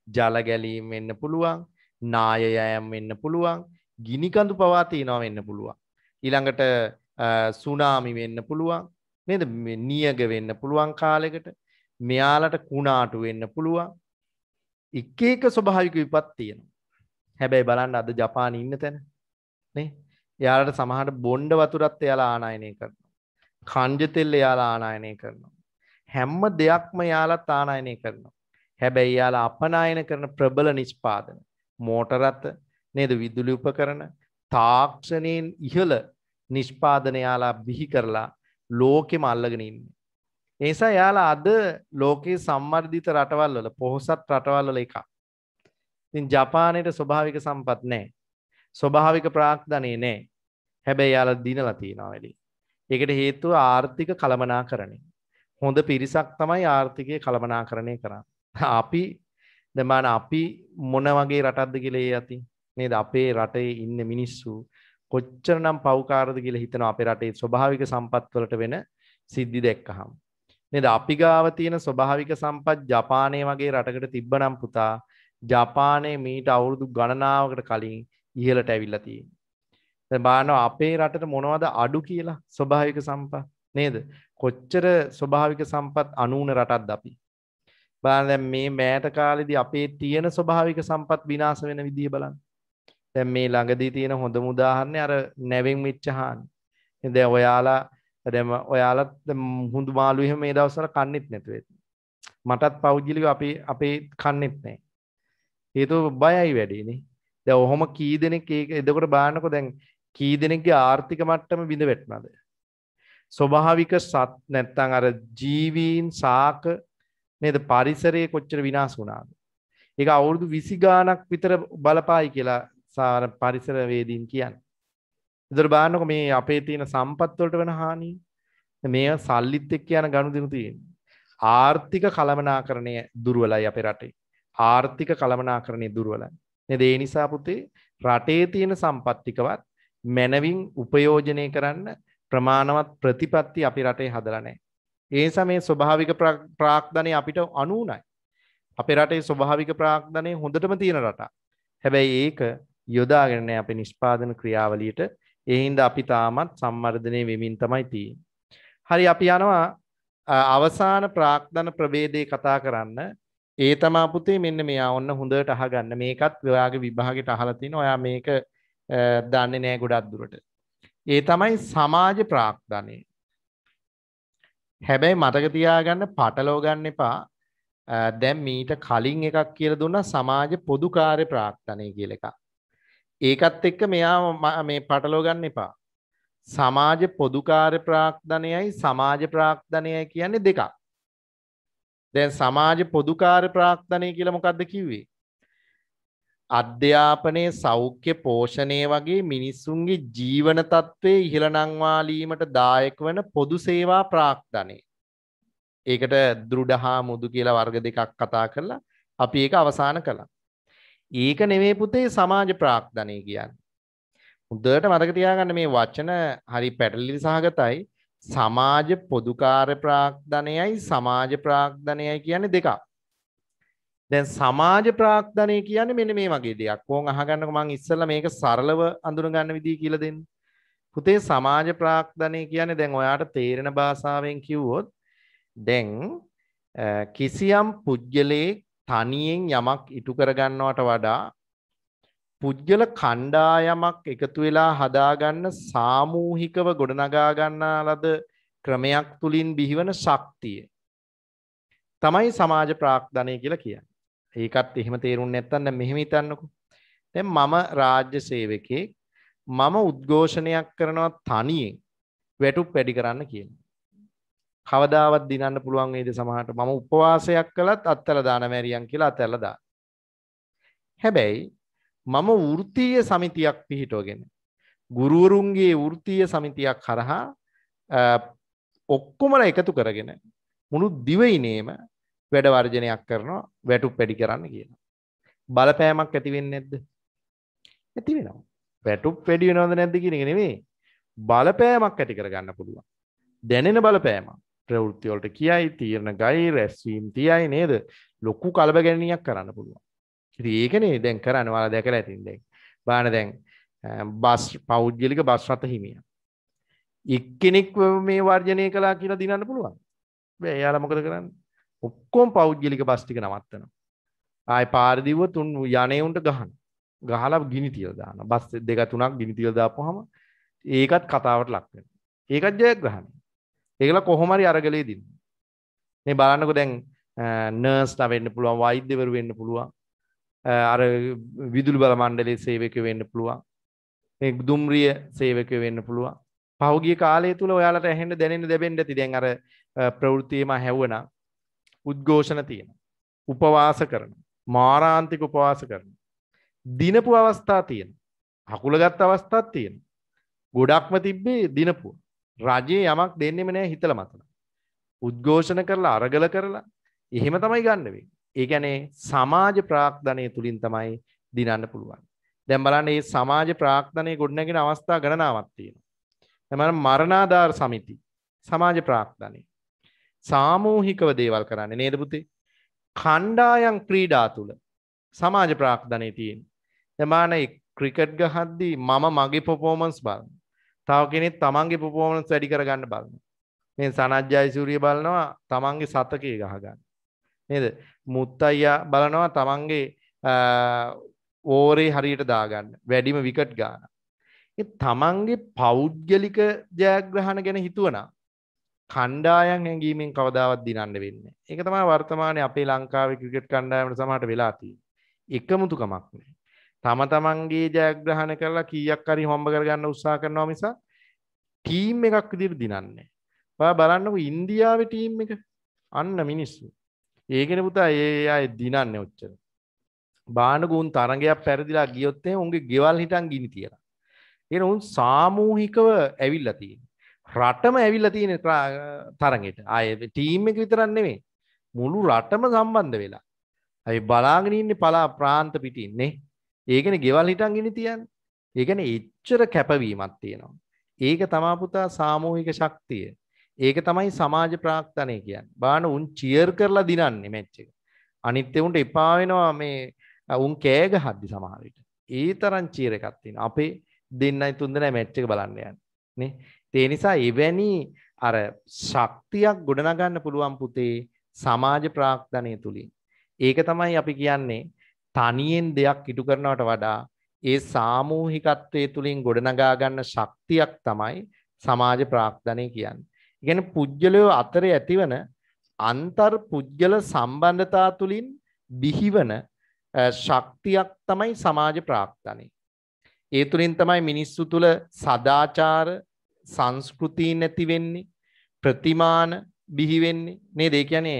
ජල ගැලීම් වෙන්න පුළුවන්, නාය යෑම් වෙන්න පුළුවන්, ගිනි කඳු පවා තියෙනවා වෙන්න පුළුවන්. ඊළඟට සුනාමි වෙන්න පුළුවන්. නේද? නියග වෙන්න පුළුවන් කාලයකට. මෙයාලට කුණාටු වෙන්න පුළුවන්. එක එක ස්වභාවික විපත් තියෙනවා. හැබැයි බලන්න අද ජපානයේ ඉන්න තැන නේ. එයාලට සමහරට බොණ්ඩ වතුරත් එයාලා ආනයනය කරනවා. කංජ තෙල් එයාලා ආනයනය කරනවා. හැම දෙයක්ම එයාලත් ආනයනය කරනවා. හැබැයි එයාලා අපනයන කරන ප්‍රබල නිෂ්පාදන මෝටර රථ නේද, විදුලි උපකරණ, තාක්ෂණයෙන් ඉහළ නිෂ්පාදන යාලා බිහි කරලා ලෝකෙම අල්ලගෙන ඉන්නේ. ඒ නිසා යාලා අද ලෝකේ සම්වර්ධිත රටවල් වල පොහොසත් රටවල් වල එකක්. ඉතින් ජපානයේ ස්වභාවික සම්පත් නැහැ. ස්වභාවික ප්‍රාග්ධනය නැහැ. හැබැයි යාලා දිනලා තියනවා වැඩි. ඒකට හේතුව ආර්ථික කළමනාකරණය. හොඳ පිරිසක් තමයි ආර්ථිකය කළමනාකරණය කරන්නේ. අපි දැන් අපි මොන වගේ රටක්ද කියලා ඒ යති නේද? අපේ රටේ ඉන්න මිනිස්සු කොච්චරනම් පව්කාරද කියලා හිතනවා අපේ රටේ ස්වභාවික සම්පත් වලට වෙන සිද්ධි දැක්කහම. නේද? අපි ගාව තියෙන ස්වභාවික සම්පත් ජපානයේ වගේ රටකට තිබ්බනම් පුතා ජපානයේ මීට අවුරුදු ගණනාවකට කලින් ඉහළට ඇවිල්ලා තියෙනවා. දැන් බලන්න අපේ රටට මොනවද අඩු කියලා ස්වභාවික සම්පත් නේද? කොච්චර ස්වභාවික සම්පත් අනුන රටක්ද අපි. බලන්න දැන් මේ මෑත කාලෙදී අපේ තියෙන ස්වභාවික සම්පත් විනාශ වෙන විදිය බලන්න. දැන් මේ ළඟදී තියෙන හොඳම උදාහරණය අර නැවෙන් වෙච්ච හානි. දැන් ඔයාලත් හුඳු මාළු එහෙම මේ දවස්වල කන්නෙත් නැතුව ඇති. මටත් පෞද්ගලිකව අපේ කන්නෙත් නැහැ. හේතුව බයයි වැඩිනේ. දැන් ඔහොම කී දෙනෙක් ඒක එතකොට බලන්නකෝ දැන් කී දෙනෙක්ගේ ආර්ථික මට්ටම බිඳ වැටුණාද? ස්වභාවික සත් නැත්තම් අර ජීවීන් සාක නේද පරිසරයේ කොච්චර විනාශ වුණාද? ඒක අවුරුදු 20 ගාණක් විතර බලපායි කියලා සාර පරිසර වේදීන් කියන්නේ. ඒතර බලන්නකො මේ අපේ තියෙන සම්පත් වලට වෙන හානිය. මේ සල්ලිත් එක්ක යන ගනුදෙනු තියෙන්නේ. ආර්ථික කළමනාකරණය දුර්වලයි අපේ රටේ. ආර්ථික කළමනාකරණය දුර්වලයි. නේද? ඒ නිසා පුතේ රටේ තියෙන සම්පත් ටිකවත් මනවින් උපයෝජනය කරන්න ප්‍රමාණවත් ප්‍රතිපත්ති අපි රටේ හදලා නැහැ. ඒ නිසා මේ ස්වභාවික ප්‍රාග්ධනය අපිට අනුුණයි. අපේ රටේ ස්වභාවික ප්‍රාග්ධනය හොඳටම තියෙන රටක්. හැබැයි ඒක යොදාගෙන නැහැ අපේ නිෂ්පාදන ක්‍රියාවලියට. ඒ හින්දා අපි තාමත් සම්වර්ධනය වෙමින් තමයි තියෙන්නේ. හරි අපි යනවා අවසාන ප්‍රාග්ධන ප්‍රභේදේ කතා කරන්න. ඒ තමයි පුතේ මෙන්න මෙයා ඔන්න හොඳට අහගන්න. මේකත් ඔයාගේ විභාගෙට අහලා තිනවා. ඔයා මේක දන්නේ නැහැ ගොඩක් දුරට. ඒ තමයි සමාජ ප්‍රාග්ධනය. හැබැයි මතක තියාගන්න පටලව ගන්න එපා. දැන් මීට කලින් එකක් කියලා දුන්නා සමාජ පොදුකාර්ය ප්‍රාග්ධනය කියලා එකක්. ඒකත් එක්ක මෙයා මේ පටලව ගන්න එපා. සමාජ පොදුකාර්ය ප්‍රාග්ධනයයි සමාජ ප්‍රාග්ධනයයි කියන්නේ දෙකක්. දැන් සමාජ පොදුකාර්ය ප්‍රාග්ධනය කියලා මොකද්ද කිව්වේ? අධ්‍යාපනයේ සෞඛ්‍ය පෝෂණය වගේ මිනිසුන්ගේ ජීවන තත්ත්වයේ ඉහළ නංවාලීමට දායක වන පොදු සේවා ප්‍රාග්ධනය. ඒකට දෘඩ හා මුදු කියලා වර්ග දෙකක් කතා කරලා අපි ඒක අවසන් කළා. ඒක නෙමෙයි පුතේ සමාජ ප්‍රාග්ධනය කියන්නේ. හොඳට මතක තියාගන්න මේ වචන හරි පැටලිලි සහගතයි. සමාජ පොදුකාර්ය ප්‍රාග්ධනයයි සමාජ ප්‍රාග්ධනයයි කියන්නේ දෙකක්. දැන් සමාජ ප්‍රාග්ධනය කියන්නේ මෙන්න මේ වගේ දෙයක්. ඕන් අහගන්නකො මම ඉස්සෙල්ලා මේක සරලව අඳුන ගන්න විදිය කියලා දෙන්න. පුතේ සමාජ ප්‍රාග්ධනය කියන්නේ දැන් ඔයාට තේරෙන භාෂාවෙන් කිව්වොත් දැන් කිසියම් පුජ්‍යලේ තනියෙන් යමක් ඉටු කරගන්නවට වඩා පුජ්‍යල කණ්ඩායමක් එකතු වෙලා හදාගන්න සාමූහිකව ගොඩනගා ගන්නා ලද ක්‍රමයක් තුලින් බිහිවන ශක්තිය තමයි සමාජ ප්‍රාග්ධනය කියලා කියන්නේ. ඒකත් එහෙම තේරුන්නේ නැත්නම් දැන් මෙහෙම හිතන්නකෝ. දැන් මම රාජ්‍ය සේවකයෙක් මම උද්ඝෝෂණයක් කරනවා තනියෙන් වැටුප් වැඩි කරන්න කියනවා. කවදාවත් දිනන්න පුළුවන් වේද සමහරට මම උපවාසයක් කළත් අත්තලා දාන මැරියන් කියලා අතල්ලා දාන. හැබැයි මම වෘත්තීය සමිතියක් පිහිටවගෙන ගුරුවරුන්ගේ වෘත්තීය සමිතියක් කරහා ඔක්කොමලා එකතු කරගෙන මුළු දිවයිනේම වැඩ වර්ජනයක් කරනවා වැටුප් වැඩි කරන්න කියනවා. බලපෑමක් ඇති වෙන්නේ නැද්ද? ඇති වෙනවා. වැටුප් වැඩි වෙනවද නැද්ද කියන එක නෙමෙයි. බලපෑමක් ඇති කරගන්න පුළුවන්. දැනෙන බලපෑමක්. ප්‍රවෘත්ති වලට කියයි, තීරණ ගයි, රැස්වීම් තියයි නේද? ලොකු කලබගැනීමක් කරන්න පුළුවන්. ඉතින් ඒකනේ දැන් කරන්නේ. ඔයාලා දැකලා ඇතින් දැන්. බාන දැන් බස් පෞද්ගලික බස් රථ හිමියා. එක්කෙනෙක් මේ වර්ජනය කළා කියලා දිනන්න පුළුවන්. බෑ. එයාලා මොකද කරන්නේ? ඔක්කොම පෞද්ගලික බස් ටික නවත්තනවා. ආයි පාර දිව්වොත් උන් යන්නේ උන්ට ගහන. ගහලා ගිනි තියලා දානවා. බස් දෙක තුනක් ගිනි තියලා දාපුවාම ඒකත් කතාවට ලක් වෙනවා. ඒකත් ජයග්‍රහණය. ඒකලා කොහොම හරි අරගලේ දින්න. මේ බලන්නකෝ දැන් නර්ස්ලා වෙන්න පුළුවන්, වෛද්‍යවරු වෙන්න පුළුවන්. අර විදුලි බල මණ්ඩලයේ සේවකයෝ වෙන්න පුළුවන්. මේ දුම්රිය සේවකයෝ වෙන්න පුළුවන්. පහුගිය කාලය තුල ඔයාලට ඇහෙන්න දැනෙන්න දෙබෙන්න ඇති. දැන් අර ප්‍රවෘත්තියම හැවුණා. උද්ඝෝෂණ තියෙනවා. උපවාස කරනවා. මාරාන්තික උපවාස කරනවා. දිනපු අවස්ථා තියෙනවා. හකුලගත් අවස්ථාවක් තියෙනවා. ගොඩක්ම තිබ්බේ දිනපුව. රජේ යමක් දෙන්නෙම නැහැ හිතලා මතලා. උද්ඝෝෂණ කරලා අරගල කරලා එහෙම තමයි ගන්න වෙන්නේ. ඒ කියන්නේ සමාජ ප්‍රාග්ධනය තුලින් තමයි දිනන්න පුළුවන්. දැන් බලන්න මේ සමාජ ප්‍රාග්ධනය ගොඩනැගෙන අවස්ථා ගණනාවක් තියෙනවා. එමනම් මරණාධාර සමිති සමාජ ප්‍රාග්ධනය. සාමූහිකව දේවල් කරන්නේ නේද පුතේ? කණ්ඩායම් ක්‍රීඩා තුල සමාජ ප්‍රාග්ධනය තියෙනවා. එමානේ ක්‍රිකට් ගහද්දී මම මගේ පර්ෆෝමන්ස් බලනවා. තව කෙනෙක් තමන්ගේ පර්ෆෝමන්ස් වැඩි කරගන්න බලනවා. මේ සනත් ජයසූරිය බලනවා තමන්ගේ සතකේ ගහගන්න. නේද? මුත්තයියා බලනවා තමන්ගේ ඕරේ හරියට දාගන්න. වැඩිම විකට් ගන්න. ඒ තමන්ගේ පෞද්ගලික ජයග්‍රහණ ගැන හිතුවනම් කණ්ඩායම් හැංගීමෙන් කවදාවත් දිනන්න වෙන්නේ නැහැ. ඒක තමයි වර්තමානයේ අපේ ලංකාවේ ක්‍රිකට් කණ්ඩායමට සමහරට වෙලා තියෙන්නේ. එකමුතුකමක් නැහැ. තම තමන්ගේ ජයග්‍රහණ කරලා කීයක් හරි හොම්බ කරගන්න උත්සාහ කරනවා මිසක් ටීම් එකක් විදිහට දිනන්නේ නැහැ. ඔයා බලන්නකෝ ඉන්දියාවේ ටීම් එක අන්න මිනිස්සු. ඒකනේ පුතා ඒ අය දිනන්නේ ඔච්චර. බානගුන් තරඟයක් පෙරදිලා ගියොත් එහෙනම් උන්ගේ ගෙවල් හිටන් ගිනි තියලා. ඒන උන් සාමූහිකව ඇවිල්ලා තියෙන්නේ. රටම ඇවිල්ලා තියෙන තරඟෙට. ආයේ ටීම් එක විතරක් නෙමෙයි. මුළු රටම සම්බන්ධ වෙලා. අය බලාගෙන ඉන්නේ ප්‍රාන්ත පිටින් නේ. ඒකනේ ගෙවල් හිටන් ගිනි තියන්නේ. ඒ කියන්නේ එච්චර කැපවීමක් තියෙනවා. ඒක තමයි පුතා සාමූහික ශක්තිය. ඒක තමයි සමාජ ප්‍රාග්ධනය කියන්නේ. බාන උන් චියර් කරලා දිනන්නේ මැච් එක. අනිත් උන්ට එපා වෙනවා මේ උන් කෑ ගහද්දි සමහර විට. ඒ තරම් චියර් එකක් තියෙනවා. අපේ දෙන්නයි තුන් දෙනයි මැච් එක බලන්න යන්නේ. නේ? ඒ නිසා එවැනි අර ශක්තියක් ගොඩනගන්න පුළුවන් පුතේ සමාජ ප්‍රාග්ධනය තුලින්. ඒක තමයි අපි කියන්නේ තනියෙන් දෙයක් ඉටු කරනවට වඩා ඒ සාමූහිකත්වයේ තුලින් ගොඩනගා ගන්න ශක්තියක් තමයි සමාජ ප්‍රාග්ධනය කියන්නේ. ඒ කියන්නේ පුජ්‍යලයෝ අතරේ ඇතිවන අන්තර් පුජ්‍යල සම්බන්ධතා තුලින් බිහිවන ශක්තියක් තමයි සමාජ ප්‍රාග්ධනය. ඒ තුලින් තමයි මිනිස්සු තුල සදාචාර සංස්කෘතිය නැති වෙන්නේ, ප්‍රතිමාන බිහි වෙන්නේ නේද? ඒ කියන්නේ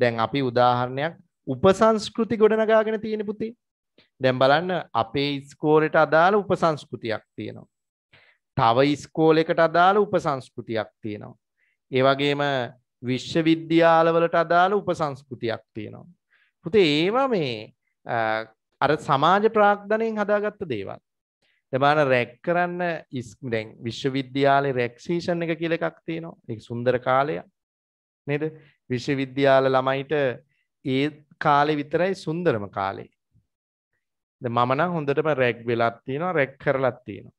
දැන් අපි උදාහරණයක් උපසංස්කෘති ගොඩනගාගෙන තියෙන පුතේ. දැන් බලන්න අපේ ඉස්කෝලේට අදාළ උපසංස්කෘතියක් තියෙනවා. තව ඉස්කෝලයකට අදාළ උපසංස්කෘතියක් තියෙනවා. ඒ වගේම විශ්වවිද්‍යාලවලට අදාළ උපසංස්කෘතියක් තියෙනවා. පුතේ ඒවා මේ අර සමාජ ප්‍රාග්ධනයෙන් හදාගත්ත දේවල්. දැන් බලන්න රැක් කරන්න දැන් විශ්වවිද්‍යාලේ රැක් සීසන් එක කියලා එකක් තියෙනවා. ඒක සුන්දර කාලයක් නේද? විශ්වවිද්‍යාල ළමයිට ඒ කාලේ විතරයි සුන්දරම කාලේ. දැන් මම නම් හොඳටම රැක් වෙලක් තියෙනවා, රැක් කරලක් තියෙනවා.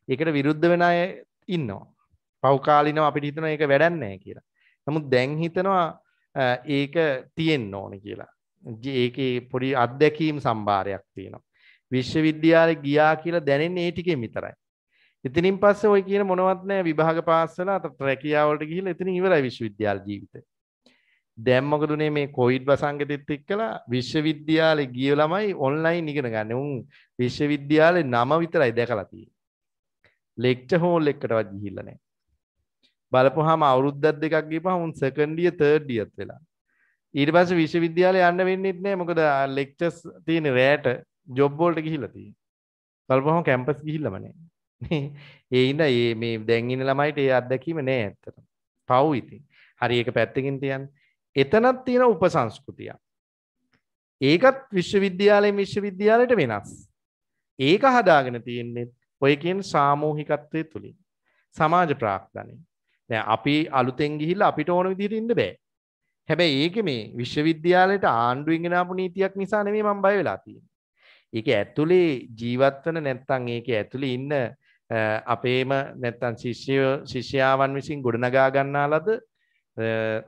ඒකට විරුද්ධ වෙන අය ඉන්නවා. පහු කාලිනව අපිට හිතනවා ඒක වැඩක් නැහැ කියලා. නමුත් දැන් හිතනවා ඒක තියෙන්න ඕනේ කියලා. ඒකේ පොඩි අත්දැකීම් සම්භාරයක් තියෙනවා. විශ්වවිද්‍යාලේ ගියා කියලා දැනෙන්නේ ඒ ටිකෙන් විතරයි. ඉතින් පස්සේ ඔය කියන මොනවත් නැහැ විභාග පාස් වෙලා රැකියාව වලට ගිහිල්ලා ඉතින් ඉවරයි විශ්වවිද්‍යාල ජීවිතේ. දැන් මොකද උනේ මේ කොවිඩ් වසංගතෙත් එක්කලා විශ්වවිද්‍යාලේ ගිය ළමයි ඔන්ලයින් ඉගෙන ගන්න. උන් විශ්වවිද්‍යාලේ නම විතරයි දැකලා තියෙන්නේ. ලෙක්චර් හෝල් එකකටවත් ගිහිල්ලා නැහැ. බලපුවාම අවුරුද්දක් දෙකක් ගිහපුවාම උන් සෙකන්ඩ් ඉයර් තර්ඩ් ඉයර්ත් වෙලා. ඊට පස්සේ විශ්වවිද්‍යාලේ යන්න වෙන්නේ නැහැ. මොකද ලෙක්චර්ස් තියෙන රැට ජොබ් වලට ගිහිල්ලා තියෙන්නේ. බලපුවාම කැම්පස් ගිහිල්ලාම නැහැ. ඒ ඉඳ මේ දැන් ඉන්න ළමයිට ඒ අත්දැකීම නැහැ ඇත්තටම. පව් ඉතින්. හරි ඒක පැත්තකින් තියන්න. එතනක් තියෙන උපසංස්කෘතිය. ඒකත් විශ්වවිද්‍යාලයට වෙනස්. ඒක හදාගෙන තියෙන්නේ ඔය කියන සාමූහිකත්වයේ තුලින්. සමාජ ප්‍රාග්ධනය. දැන් අපි අලුතෙන් ගිහිල්ලා අපිට ඕන විදිහට ඉන්න බෑ. හැබැයි ඒකේ මේ විශ්වවිද්‍යාලයට ආණ්ඩුවෙන් ගෙන ආපු නීතියක් නිසා නෙමෙයි මම බය වෙලා තියෙන්නේ. ඒක ඇතුලේ ජීවත් වෙන නැත්නම් ඒකේ ඇතුලේ ඉන්න අපේම නැත්නම් ශිෂ්‍යයාවන් විසින් ගොඩනගා ගන්නාලද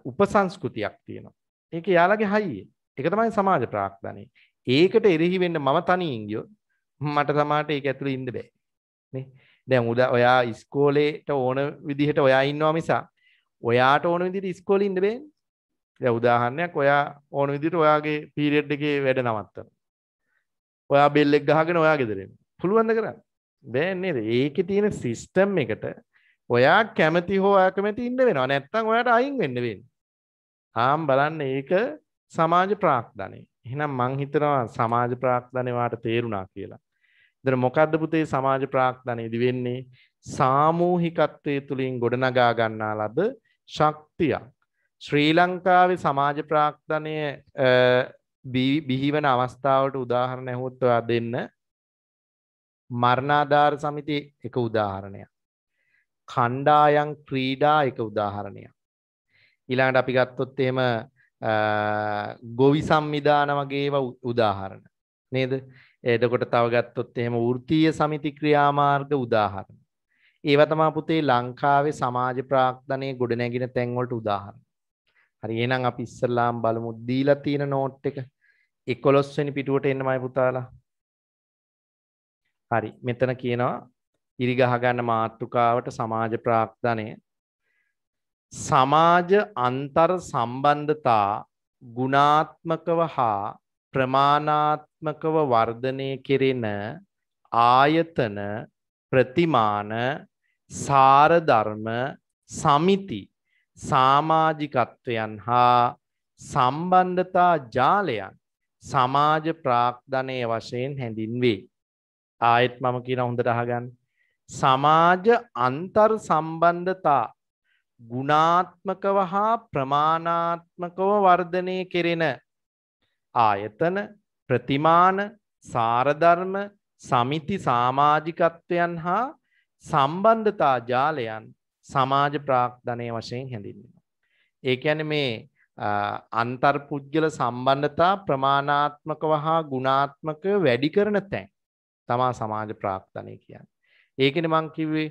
උපසංස්කෘතියක් තියෙනවා. ඒක යාළගේ හයියේ. ඒක තමයි සමාජ ප්‍රාග්ධනය. ඒකට එරෙහි වෙන්න මම තනියෙන් ගියොත් මට සමාජයට ඒක ඇතුලේ ඉන්න බෑ. නේ? දැන් ඔයා ඉස්කෝලේට ඕන විදිහට ඔයා ඉන්නවා මිස ඔයාට ඕන විදිහට ඉස්කෝලේ ඉන්න බෑනේ. දැන් උදාහරණයක් ඔයා ඕන විදිහට ඔයාගේ පීරියඩ් එකේ වැඩ නවත්තනවා. ඔයා බෙල් එක ගහගෙන ඔයා ගෙදර එන්න. පුළුවන් ද කරන්න? බෑ නේද? ඒකේ තියෙන සිස්ටම් එකට ඔයා කැමති හෝ අකමැති ඉන්න වෙනවා. නැත්තම් ඔයාට අයින් වෙන්න වෙන්නේ. බලන්න ඒක සමාජ ප්‍රාග්ධනය. එහෙනම් මං හිතනවා සමාජ ප්‍රාග්ධනය වාට තේරුණා කියලා. එතන මොකද්ද පුතේ සමාජ ප්‍රාග්ධනයේදී වෙන්නේ? සාමූහිකත්වයේ තුලින් ගොඩනගා ගන්නා ලද ශක්තියක්. ශ්‍රී ලංකාවේ සමාජ ප්‍රාග්ධනය බිහිවන අවස්ථාවට උදාහරණ ඇහුවොත් ඔයා දෙන්න. මරණාධාර සමිතිය එක උදාහරණයක්. කණ්ඩායම් ක්‍රීඩා එක උදාහරණයක්. ඊළඟට අපි ගත්තොත් එහෙම ගොවි සංවිධාන වගේ ඒවා උදාහරණ නේද? එතකොට තව ගත්තොත් එහෙම වෘත්තීය සමිති ක්‍රියාමාර්ග උදාහරණ. ඒවා තමයි පුතේ ලංකාවේ සමාජ ප්‍රාග්ධනයේ ගොඩනැගින තැන් වලට උදාහරණ. හරි එහෙනම් අපි ඉස්සල්ලාම බලමු දීලා තියෙන නෝට් එක 11 වෙනි පිටුවට එන්නමයි පුතාලා. හරි මෙතන කියනවා ඉරි ගහ ගන්න මාතෘකාවට සමාජ ප්‍රාග්ධනය සමාජ අන්තර් සම්බන්ධතා ගුණාත්මකව හා ප්‍රමාණාත්මකව වර්ධනය කෙරෙන ආයතන ප්‍රතිමාන සාර ධර්ම සමිති සමාජිකත්වයන් හා සම්බන්ධතා ජාලයන් සමාජ ප්‍රාග්ධනයේ වශයෙන් හැඳින්වේ. ආයෙත් මම කියන හොඳට අහගන්න. සමාජ අන්තර් සම්බන්ධතා ගුණාත්මකව හා ප්‍රමාණාත්මකව වර්ධනය කෙරෙන ආයතන ප්‍රතිමාන සාරධර්ම සමිති සමාජිකත්වයන් හා සම්බන්ධතා ජාලයන් සමාජ ප්‍රාග්ධනයේ වශයෙන් හැඳින්වෙනවා. ඒ කියන්නේ මේ අන්තර්පුද්ගල සම්බන්ධතා ප්‍රමාණාත්මකව හා ගුණාත්මකව වැඩි කරන තැන් තමයි සමාජ ප්‍රාග්ධනය කියන්නේ. ඒකනේ මම කිව්වේ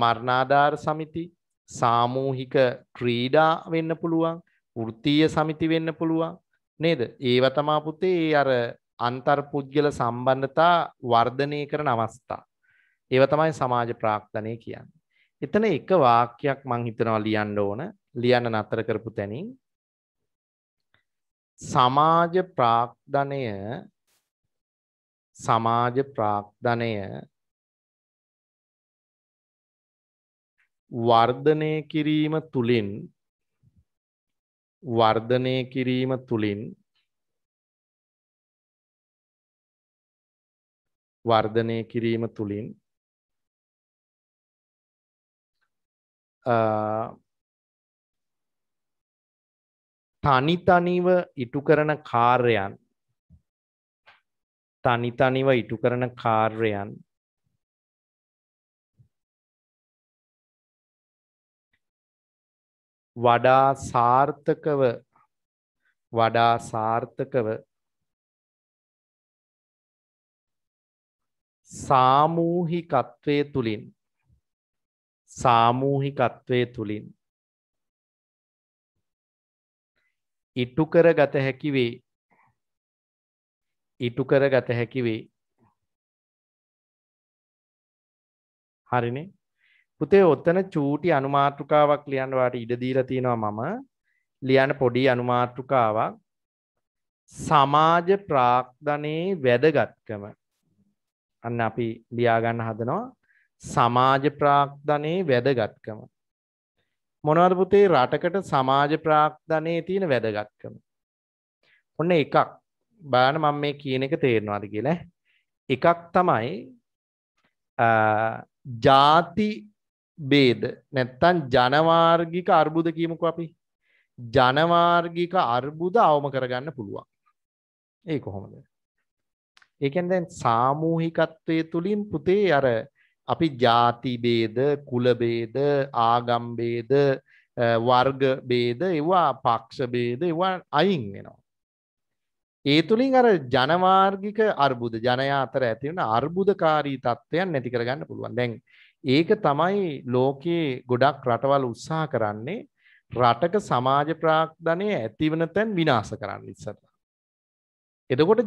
මරණාධාර සමිති සාමූහික ක්‍රීඩා වෙන්න පුළුවන් වෘත්තීය සමිති වෙන්න පුළුවන් නේද? ඒව තමයි පුතේ අර අන්තර්පුද්ගල සම්බන්ධතා වර්ධනය කරන අවස්ථා. ඒව තමයි සමාජ ප්‍රාග්ධනය කියන්නේ. එතන එක වාක්‍යයක් මම හිතනවා ලියන්න ඕන. ලියන්න නතර කරපු තැනින් සමාජ ප්‍රාග්ධනය වර්ධනය කිරීම තුලින් තනි තනිව ඉටු කරන කාර්යයන් තනි තනිව ඉටු කරන කාර්යයන් වඩා සාර්ථකව සාමූහිකත්වයේ තුලින් ඉටු කරගත හැකි වේ. හරිනේ. පුතේ ඔතන චූටි අනුමාතෘකාවක් ලියන්න වාට ඉඩ දීලා තියෙනවා මම. ලියන්න පොඩි අනුමාතෘකාවක්. සමාජ ප්‍රාග්ධනයේ වැදගත්කම. අන්න අපි ලියා ගන්න හදනවා. සමාජ ප්‍රාග්ධනයේ වැදගත්කම. මොනවද පුතේ රටකට සමාජ ප්‍රාග්ධනයේ තියෙන වැදගත්කම? ඔන්න එකක්. බලන්න මම මේ කියන එක තේරෙනවද කියලා. එකක් තමයි ಜಾති ભેද නැත්තම් ජනවාර්ගික අර්බුද කියමුකෝ අපි. ජනවාර්ගික අර්බුද අවම කරගන්න පුළුවන්. ඒ කොහොමද? ඒ කියන්නේ දැන් සාමූහිකත්වයේ තුලින් පුතේ අර අපි ಜಾති ભેද, කුල ભેද, ආගම් ભેද, වර්ග ભેද, ඒවා පක්ෂ ભેද ඒවා අයින් වෙනවා. ඒ තුලින් අර ජනවාර්ගික අර්බුද ජනයා අතර ඇති වෙන අර්බුදකාරී තත්ත්වයන් නැති කරගන්න පුළුවන්. දැන් ඒක තමයි ලෝකයේ ගොඩක් රටවල් උත්සාහ කරන්නේ රටක සමාජ ප්‍රාග්ධනය ඇතිවන තැන් විනාශ කරන්න ඉස්සරලා. එතකොට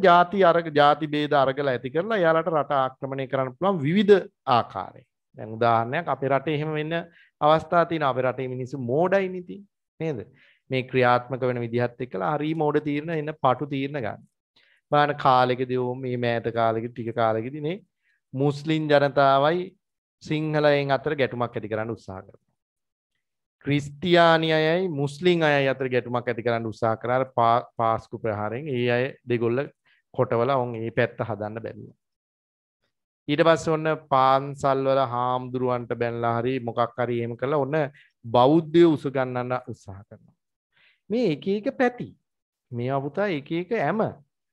ಜಾති ભેද අරගල ඇති කරලා එයාලට රට ආක්‍රමණය කරන්න පුළුවන් විවිධ ආකාරයෙන්. දැන් උදාහරණයක් අපේ රටේ එහෙම වෙන්න අවස්ථා තියෙනවා. අපේ රටේ මිනිස්සු මෝඩයි නිති නේද? මේ ක්‍රියාත්මක වෙන විදිහත් එක්කලා හරි මෝඩ තීරණ එන්න පටු තීරණ ගන්න. බලන්න කාලෙකදී මේ මෑත කාලෙකදී ටික කාලෙකදී නේ මුස්ලිම් ජනතාවයි සිංහලයන් අතර ගැටුමක් ඇති කරන්න උත්සාහ කරනවා. ක්‍රිස්තියානි අයයි මුස්ලිම් අයයි අතර ගැටුමක් ඇති කරන්න උත්සාහ කරා පාස්කු ප්‍රහාරයෙන්. ඒ අය දෙගොල්ල කොටවලා වොන් ඒ පැත්ත හදන්න බැරිව. ඊට පස්සේ ඔන්න පාන්සල් වල හාමුදුරුවන්ට බැනලා හරි මොකක් හරි එහෙම කරලා ඔන්න බෞද්ධයෝ උස ගන්නන්න උත්සාහ කරනවා. මේ එක එක පැති මේවා පුතා එක එක හැම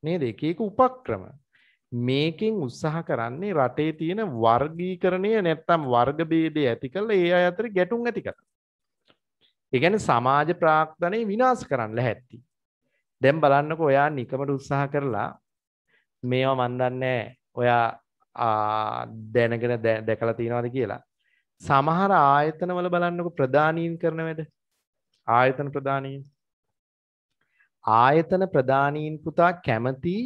නේද? එක එක උපක්‍රම මේකෙන් උත්සාහ කරන්නේ රටේ තියෙන වර්ගීකරණය නැත්තම් වර්ග ભેදය ඇති කරලා ඒ අය අතර ගැටුම් ඇති කරනවා. ඒ කියන්නේ සමාජ ප්‍රාග්ධනය විනාශ කරන්න ලැහැත්ති. දැන් බලන්නකෝ ඔයා නිකමට උත්සාහ කරලා මේවා මන් දන්නේ ඔයා දැනගෙන දැකලා තියෙනවද කියලා. සමහර ආයතනවල බලන්නකෝ ප්‍රධානීන් කරන වැඩ. ආයතන ප්‍රධානීන් පුතා කැමති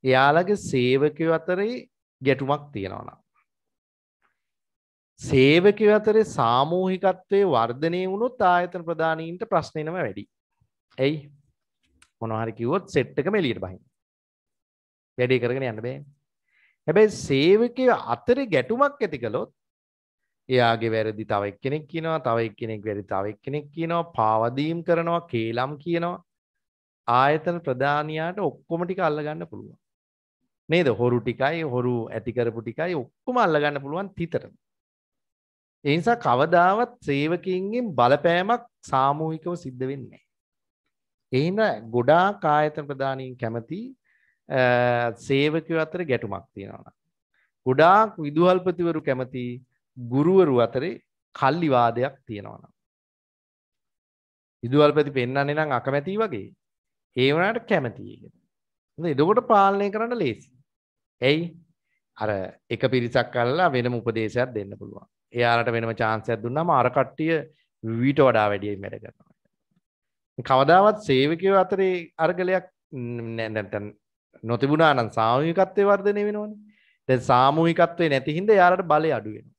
එයාලගේ සේවකයෝ අතරේ ගැටුමක් තියෙනවා නම්. සේවකයෝ අතරේ සාමූහිකත්වයේ වර්ධනය වුණොත් ආයතන ප්‍රධානීන්ට ප්‍රශ්න එනවා වැඩි. එයි මොනවා හරි කිව්වොත් සෙට් එකම එළියට බහින්න. වැඩේ කරගෙන යන්න බෑනේ. හැබැයි සේවකයෝ අතරේ ගැටුමක් ඇති කළොත් එයාගේ වැරදි තව එක්කෙනෙක් කියනවා, තව එක්කෙනෙක් වැරදි තව එක්කෙනෙක් කියනවා, පාවදීම් කරනවා, කේලම් කියනවා. ආයතන ප්‍රධානියාට ඔක්කොම ටික අල්ල ගන්න පුළුවන්. නේද? හොරු ටිකයි, හොරු ඇති කරපු ටිකයි ඔක්කොම අල්ල ගන්න පුළුවන් තිතට. ඒ නිසා කවදාවත් සේවකයින්ගෙන් බලපෑමක් සාමූහිකව සිද්ධ වෙන්නේ නැහැ. ඒ හින්දා ගොඩාක් ආයතන ප්‍රධානීන් කැමති සේවකයෝ අතර ගැටුමක් තියෙනවා. ගොඩාක් විදුහල්පතිවරු කැමති ගුරුවරු අතරේ කල්ලි වාදයක් තියෙනවා. විදුහල්පති පෙන්නන්නේ නම් අකමැති වගේ. ඒ වුණාට කැමති ඒක. හරි එතකොට පාලනය කරන්න ලේසි. එයි අර එක පිරිසක් අල්ලලා වෙනම උපදේශයක් දෙන්න පුළුවන්. එයාලට වෙනම chance එකක් දුන්නාම අර කට්ටිය ඊට වඩා වැඩියෙන් වැඩ කරනවා. කවදාවත් සේවකයෝ අතරේ අර්ගලයක් නැත්නම් නොතිබුණා නම් සාමූහිකත්වයේ වර්ධනය වෙනවනේ. දැන් සාමූහිකත්වයේ නැති හින්දා එයාලට බලය අඩු වෙනවා.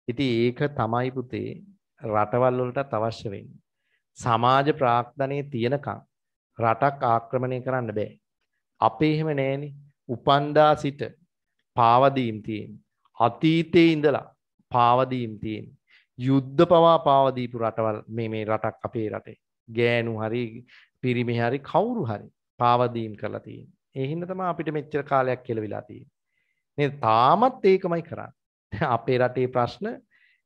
ඉතින් ඒක තමයි පුතේ රටවල් වලටත් අවශ්‍ය වෙන්නේ. සමාජ ප්‍රාග්ධනයේ තියෙනකම් රටක් ආක්‍රමණය කරන්න බෑ. අපේ එහෙම නෑනේ. උපන්දා සිට පාවදීම් තියෙන. අතීතයේ ඉඳලා පාවදීම් තියෙන. යුද්ධ පවා පාවදීපු රටවල් මේ රටක් අපේ රටේ. ගෑනු හරි පිරිමි හරි කවුරු හරි පාවදීම් කරලා තියෙන. ඒ හින්දා තමයි අපිට මෙච්චර කාලයක් කෙලවිලා තියෙන්නේ. නේද? තාමත් ඒකමයි කරන්නේ. අපේ රටේ ප්‍රශ්න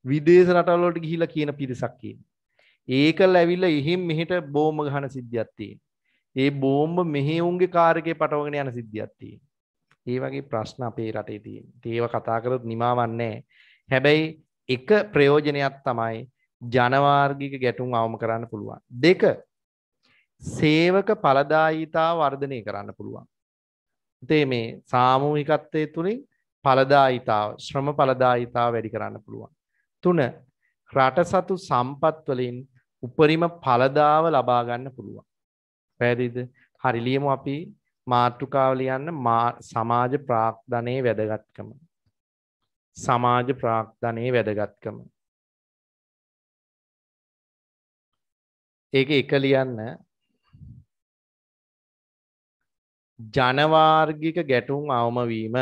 විදේශ රටවල් වලට ගිහිලා කියන පිරිසක් ඉන්නේ. ඒකල ඇවිල්ලා එහෙන් මෙහෙට බෝම්බ ගහන සිද්ධියක් තියෙනවා. ඒ බෝම්බ මෙහෙ උන්ගේ කාර් එකේ පටවගෙන යන සිද්ධියක් තියෙනවා. ඒ වගේ ප්‍රශ්න අපේ රටේ තියෙනවා. ඒව කතා කරොත් නිමාවක් නැහැ. හැබැයි එක ප්‍රයෝජනයක් තමයි ජනවාර්ගික ගැටුම් අවම කරන්න පුළුවන්. දෙක සේවක ඵලදායීතාව වර්ධනය කරන්න පුළුවන්. ඒ මේ සාමූහිකත්වයේ තුලින් ඵලදායීතාව, ශ්‍රම ඵලදායීතාව වැඩි කරන්න පුළුවන්. තුන රට සතු සම්පත් වලින් උපරිම ඵලදාව ලබා ගන්න පුළුවන්. පැහැදිලිද? හරි ලියමු අපි මාතෘකාව ලියන්න සමාජ ප්‍රාග්ධනයේ වැදගත්කම. සමාජ ප්‍රාග්ධනයේ වැදගත්කම. ඒක එක ලියන්න ජනවාර්ගික ගැටුම් අවම වීම.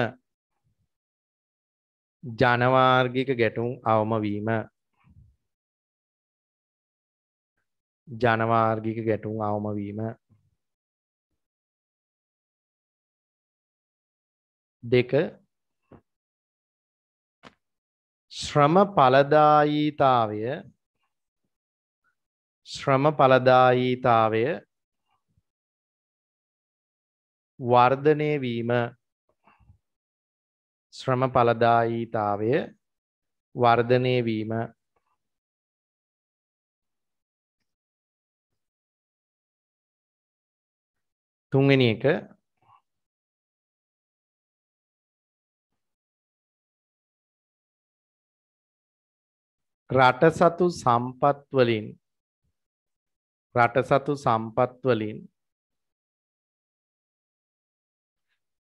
ජනවාර්ගික ගැටුම් අවම වීම. ජනවාර්ගික ගැටුම් අවම වීම. දෙක ශ්‍රම ඵලදායීතාවය වර්ධනය වීම. ශ්‍රම ඵලදායීතාවය වර්ධනය වීම. තුන්වෙනි එක රට සතු සම්පත් වලින්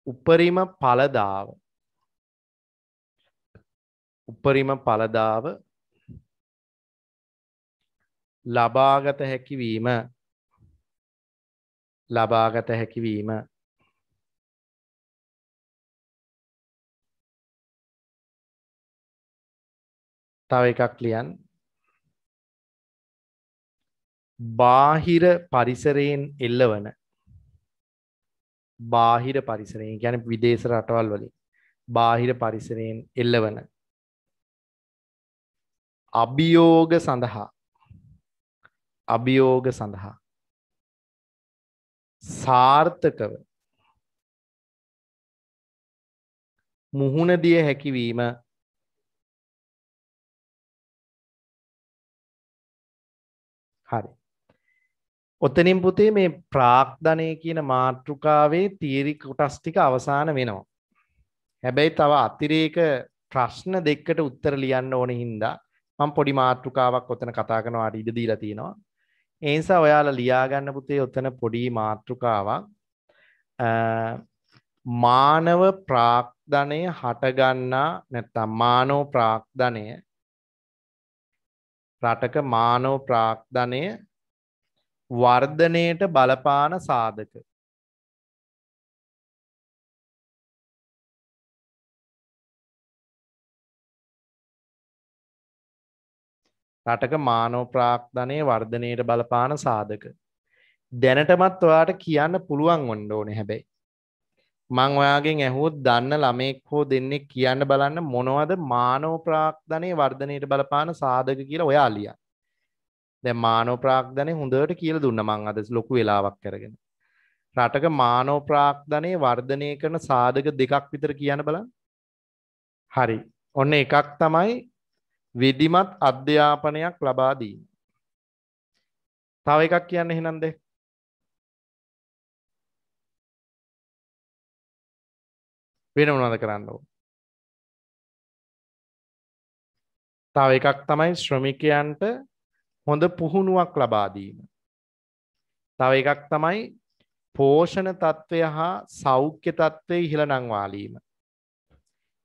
උපරිම ඵලදාව ලබාගත හැකි වීම. තව එකක් ලියන්න. බාහිර පරිසරයෙන් කියන්නේ විදේශ රටවල් වලින් බාහිර පරිසරයෙන් එල්ලවන අභියෝග සඳහා සාර්ථකව මුහුණ දිය හැකි වීම. හරි. ඔතනින් පුතේ මේ ප්‍රාග්ධනය කියන මාතෘකාවේ තියරි කොටස් ටික අවසන් වෙනවා. හැබැයි තව අතිරේක ප්‍රශ්න දෙකකට උත්තර ලියන්න ඕන හින්දා මම පොඩි මාතෘකාවක් ඔතන කතා කරනවා ඉඩ දීලා තියෙනවා. ඒ නිසා ඔයාලා ලියා ගන්න පුතේ ඔතන පොඩි මාතෘකාවක්. මානව ප්‍රාග්ධනය හටගන්නා නැත්නම් මානව ප්‍රාග්ධනය රටක මානව ප්‍රාග්ධනය වර්ධනයට බලපාන සාධක. රටක මානව ප්‍රාග්ධනයේ වර්ධනයට බලපාන සාධක. දැනටමත් ඔයාට කියන්න පුළුවන් වන්න ඕනේ. හැබැයි මං ඔයාගෙන් ඇහුවොත් දන්න ළමෙක් හෝ දෙන්නෙක් කියන්න බලන්න මොනවද මානව ප්‍රාග්ධනයේ වර්ධනයට බලපාන සාධක කියලා ඔයා ලියන්න. දැන් මානව ප්‍රාග්ධනය හොඳට කියලා දුන්නා මං අද ලොකු වෙලාවක් අරගෙන. රටක මානව ප්‍රාග්ධනයේ වර්ධනය කරන සාධක දෙකක් විතර කියන්න බලන්න. හරි. ඔන්න එකක් තමයි විධිමත් අධ්‍යාපනයක් ලබා දීම. තව එකක් කියන්න එහෙනම් දෙ. වෙන මොනවද කරන්න ඕන? තව එකක් තමයි ශ්‍රමිකයන්ට හොඳ පුහුණුවක් ලබා දීම. තව එකක් තමයි පෝෂණ තත්ත්වය හා සෞඛ්‍ය තත්ත්වය ඉහළ නංවාලීම.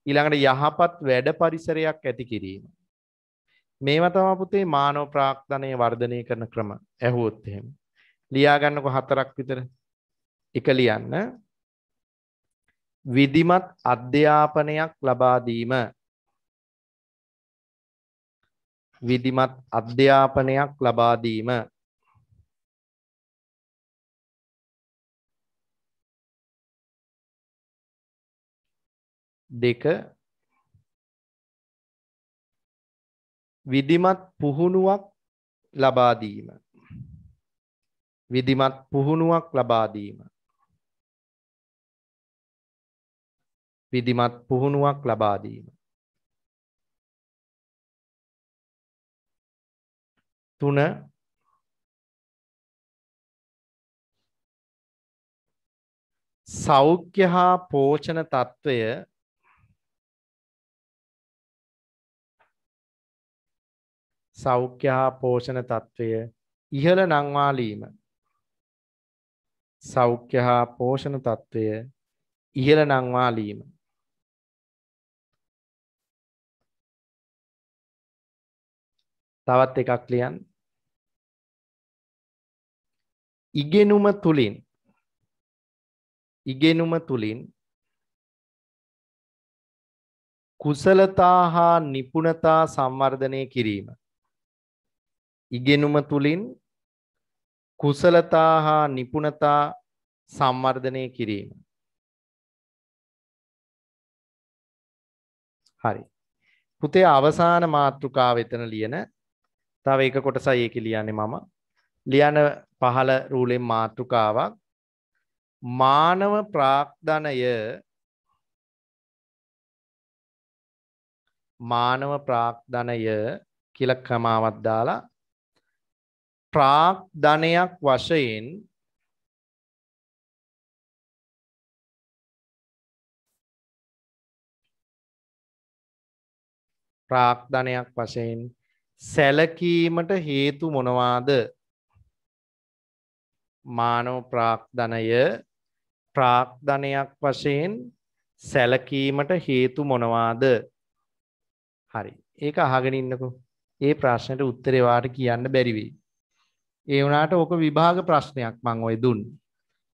ඊළඟට යහපත් වැඩ පරිසරයක් ඇති කිරීම. මේවා තමයි පුතේ මානව ප්‍රාග්ධනය වර්ධනය කරන ක්‍රම. ඇහුවොත් එහෙම. ලියා ගන්නකො හතරක් විතර. එක ලියන්න. විධිමත් අධ්‍යාපනයක් ලබා දීම. විධිමත් අධ්‍යාපනයක් ලබා දීම. දෙක විධිමත් පුහුණුවක් ලබා දීම. විධිමත් පුහුණුවක් ලබා දීම. විධිමත් පුහුණුවක් ලබා දීම. 3 සෞඛ්‍ය හා පෝෂණ තත්ත්වය ඉහළ නංවාලීම. සෞඛ්‍ය හා පෝෂණ තත්ත්වය ඉහළ නංවාලීම. තවත් එකක් ලියන්න. ඉගෙනුම තුලින් කුසලතා හා නිපුණතා සංවර්ධනය කිරීම. ඉගෙනුම තුලින් කුසලතා හා නිපුණතා සංවර්ධනය කිරීම. හරි. පුතේ අවසාන මාතෘකාව එතන ලියන. තව එක කොටසයි ඒකේ ලියන්නේ මම. ලියන පහළ රූලෙන් මාතෘකාවක්. මානව ප්‍රාග්ධනය කියලා ක්‍රමාවක් දාලා ප්‍රාග්ධනයක් වශයෙන් සැලකීමට හේතු මොනවාද? මානව ප්‍රාග්ධනයක් වශයෙන් සැලකීමට හේතු මොනවාද? හරි. ඒක අහගෙන ඉන්නකෝ. ඒ ප්‍රශ්නෙට උත්තරේ වාට කියන්න බැරි වෙයි. ඒ වුණාට ඕක විභාග ප්‍රශ්නයක් මම ඔය දුන්නේ.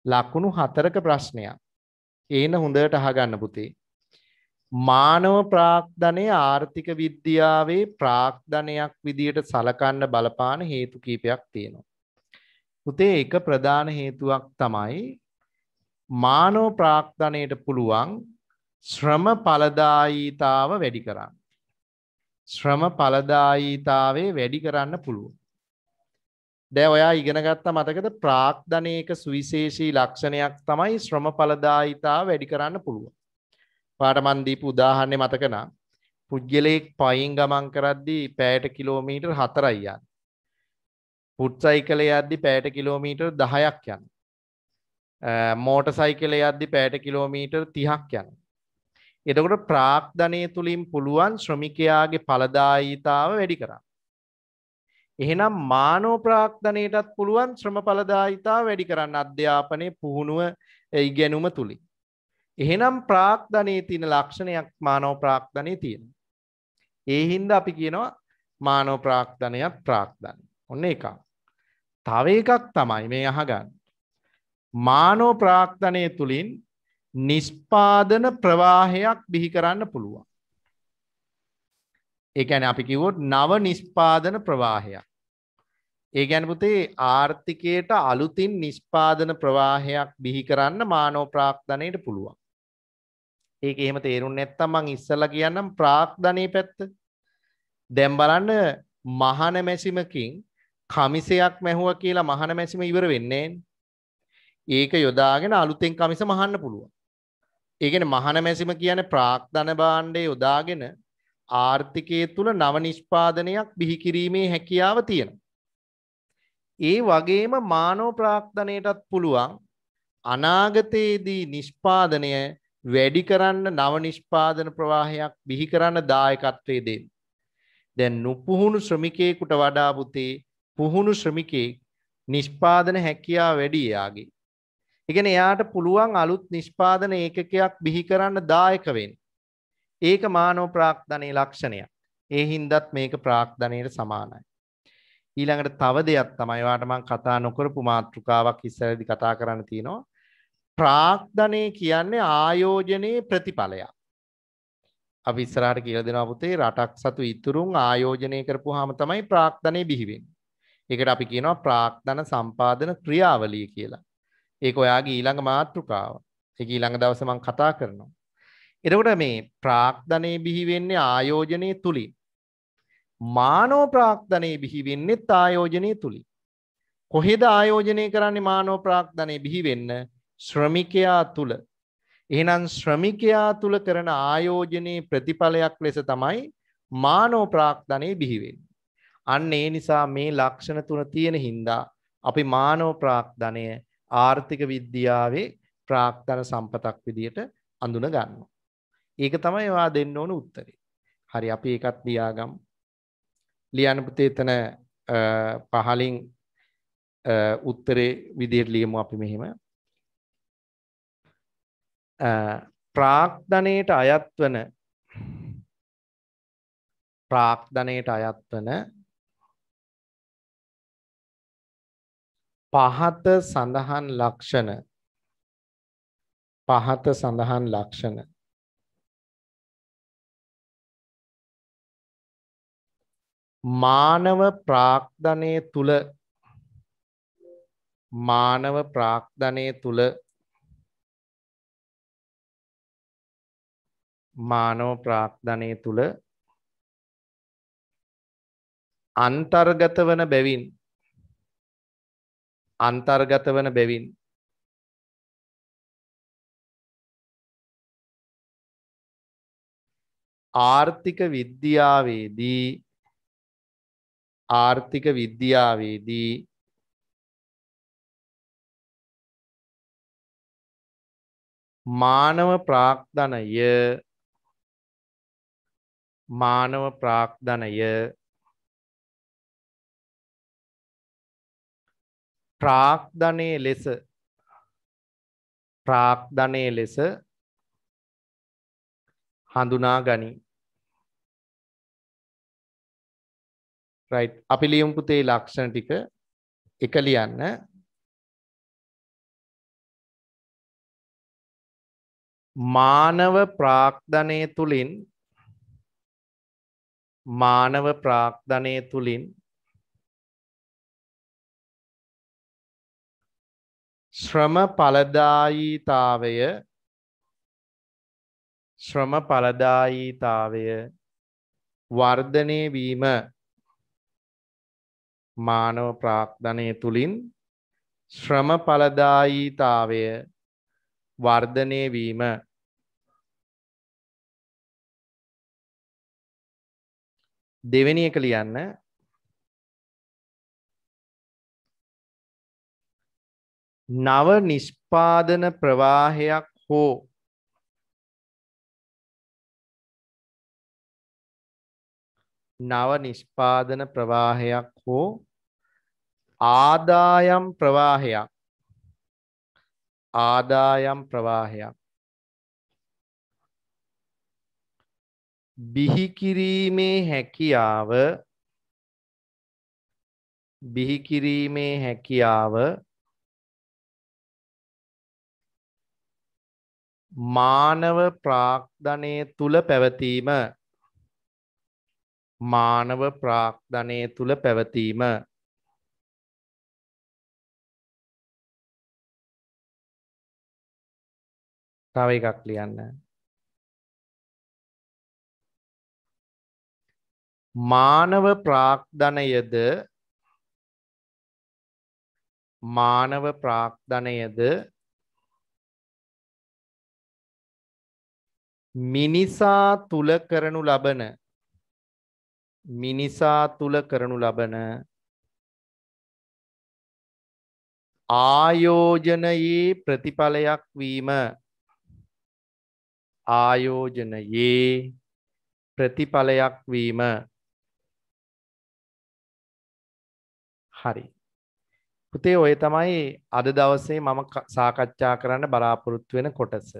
ලකුණු 4ක ප්‍රශ්නයක්. ඒන හොඳට අහගන්න පුතේ. මානව ප්‍රාග්ධනය ආර්ථික විද්‍යාවේ ප්‍රාග්ධනයක් විදියට සලකන්න බලපාන හේතු කීපයක් තියෙනවා. පුතේ එක ප්‍රධාන හේතුවක් තමයි මානව ප්‍රාග්ධනයට පුළුවන් ශ්‍රම ඵලදායීතාව වැඩි කරන්න. ශ්‍රම ඵලදායීතාවේ වැඩි කරන්න පුළුවන්. දැන් ඔයා ඉගෙන ගත්ත මතකද ප්‍රාග්ධනයක සුවිශේෂී ලක්ෂණයක් තමයි ශ්‍රම ඵලදායීතාව වැඩි කරන්න පුළුවන්. පාට මන් දීපු උදාහරණේ මතක නම් පුජ්‍යලයක් පයින් ගමන් කරද්දී පැයට කිලෝමීටර් 4යි යන්නේ. පුට් සයිකලේ යද්දී පැයට කිලෝමීටර් 10ක් යනවා. මෝටර් සයිකලේ යද්දී පැයට කිලෝමීටර් 30ක් යනවා. එතකොට ප්‍රාග්ධනය තුලින් පුළුවන් ශ්‍රමිකයාගේ ඵලදායීතාව වැඩි කරන්න. එහෙනම් මානව ප්‍රාග්ධනයටත් පුළුවන් ශ්‍රම ඵලදායීතාව වැඩි කරන්න අධ්‍යාපනයේ පුහුණුව ඉගෙනුම තුලින්. එහෙනම් ප්‍රාග්ධනයේ තියෙන ලක්ෂණයක් මානව ප්‍රාග්ධනයේ තියෙනවා. ඒ හින්දා අපි කියනවා මානව ප්‍රාග්ධනයත් ප්‍රාග්ධනය. ඔන්න එකක්. තව එකක් තමයි මේ අහගන්න. මානව ප්‍රාග්ධනය තුලින් නිෂ්පාදන ප්‍රවාහයක් බිහි කරන්න පුළුවන්. ඒ කියන්නේ අපි කිව්වොත් නව නිෂ්පාදන ප්‍රවාහයක්. ඒ කියන්නේ පුතේ ආර්ථිකයට අලුතින් නිෂ්පාදන ප්‍රවාහයක් බිහි කරන්න මානව ප්‍රාග්ධනයට පුළුවන්. ඒක එහෙම තේරුන්නේ නැත්තම් මං ඉස්සෙල්ලා කියන්නම් ප්‍රාග්ධනයේ පැත්ත. දැන් බලන්න මහන මැසිමකින් කමිසයක් මැහුවා කියලා මහන මැසිම ඉවර වෙන්නේ නැහැ. ඒක යොදාගෙන අලුතෙන් කමිස මහන්න පුළුවන්. ඒ කියන්නේ මහන මැසිම කියන්නේ ප්‍රාග්ධන භාණ්ඩය යොදාගෙන ආර්ථිකයේ තුල නව නිෂ්පාදනයක් බිහි කිරීමේ හැකියාව තියෙනවා. ඒ වගේම මානව ප්‍රාග්ධනයටත් පුළුවන් අනාගතයේදී නිෂ්පාදනය වැඩි කරන්න නව නිෂ්පාදන ප්‍රවාහයක් බිහි කරන්න දායකත්වයේ දෙන්න. දැන් නුපුහුණු ශ්‍රමිකයෙකුට වඩා පුතේ පුහුණු ශ්‍රමිකයෙක් නිෂ්පාදන හැකියාව වැඩි එයාගේ. ඒ කියන්නේ එයාට පුළුවන් අලුත් නිෂ්පාදන ඒකකයක් බිහි කරන්න දායක වෙන්න. ඒක මානව ප්‍රාග්ධනයේ ලක්ෂණයක්. ඒ හින්දාත් මේක ප්‍රාග්ධනයට සමානයි. ඊළඟට තව දෙයක් තමයි ඔයාලට මම කතා නොකරපු මාතෘකාවක් ඉස්සරදී කතා කරන්න තියෙනවා. ප්‍රාග්ධනය කියන්නේ ආයෝජනයේ ප්‍රතිඵලයක්. අපි ඉස්සරහට කියලා දෙනවා පුතේ රටක් සතු ඉතුරුන් ආයෝජනය කරපුවාම තමයි ප්‍රාග්ධනය බිහි වෙන්නේ. ඒකට අපි කියනවා ප්‍රාග්ධන සම්පාදන ක්‍රියාවලිය කියලා. ඒක ඔයාගේ ඊළඟ මාතෘකාව. ඒක ඊළඟ දවසේ මම කතා කරනවා. එතකොට මේ ප්‍රාග්ධනය බිහි වෙන්නේ ආයෝජනයේ තුලින්. මානව ප්‍රාග්ධනය බිහි වෙන්නේ ආයෝජනයේ තුලින්. කොහෙද ආයෝජනය කරන්නේ මානව ප්‍රාග්ධනය බිහි වෙන්න? ශ්‍රමිකයා තුල. එහෙනම් ශ්‍රමිකයා තුල කරන ආයෝජනයේ ප්‍රතිඵලයක් ලෙස තමයි මානව ප්‍රාග්ධනය බිහි වෙන්නේ. අන්න ඒ නිසා මේ ලක්ෂණ තුන තියෙන හින්දා අපි මානව ප්‍රාග්ධනය ආර්ථික විද්‍යාවේ ප්‍රාග්ධන සම්පතක් විදියට අඳුන ගන්නවා. ඒක තමයි ඔයා දෙන්න ඕන උත්තරේ. හරි අපි ඒකත් ලියාගමු. ලියන්න පුතේ එතන පහලින් උත්තරේ විදියට ලියමු අපි මෙහෙම. ප්‍රාග්ධනයට අයත් වන පහත සඳහන් ලක්ෂණ මානව ප්‍රාග්ධනය තුල අන්තර්ගත වන බැවින් ආර්ථික විද්‍යාවේදී මානව ප්‍රාග්ධනය ප්‍රාග්ධනයේ ලෙස හඳුනා ගනී. right අපි ලියමු පුතේ ලක්ෂණ ටික එක ලියන්න. මානව ප්‍රාග්ධනය තුලින් ශ්‍රම ඵලදායීතාවය වර්ධනය වීම මානව ප්‍රාග්ධනය තුලින් ශ්‍රම ඵලදායීතාවය වර්ධනය වීම දෙවෙනි එක ලියන්න. නව නිෂ්පාදන ප්‍රවාහයක් හෝ ආදායම් ප්‍රවාහයක් බිහි කිරීමේ හැකියාව මානව ප්‍රාග්ධනය තුල පැවතීම තව එකක් ලියන්න. මානව ප්‍රාග්ධනයද මිනිසා තුල කරනු ලබන ආයෝජනයේ ප්‍රතිඵලයක් වීම හරි පුතේ ඔය තමයි අද දවසේ මම සාකච්ඡා කරන්න බලාපොරොත්තු වෙන කොටස.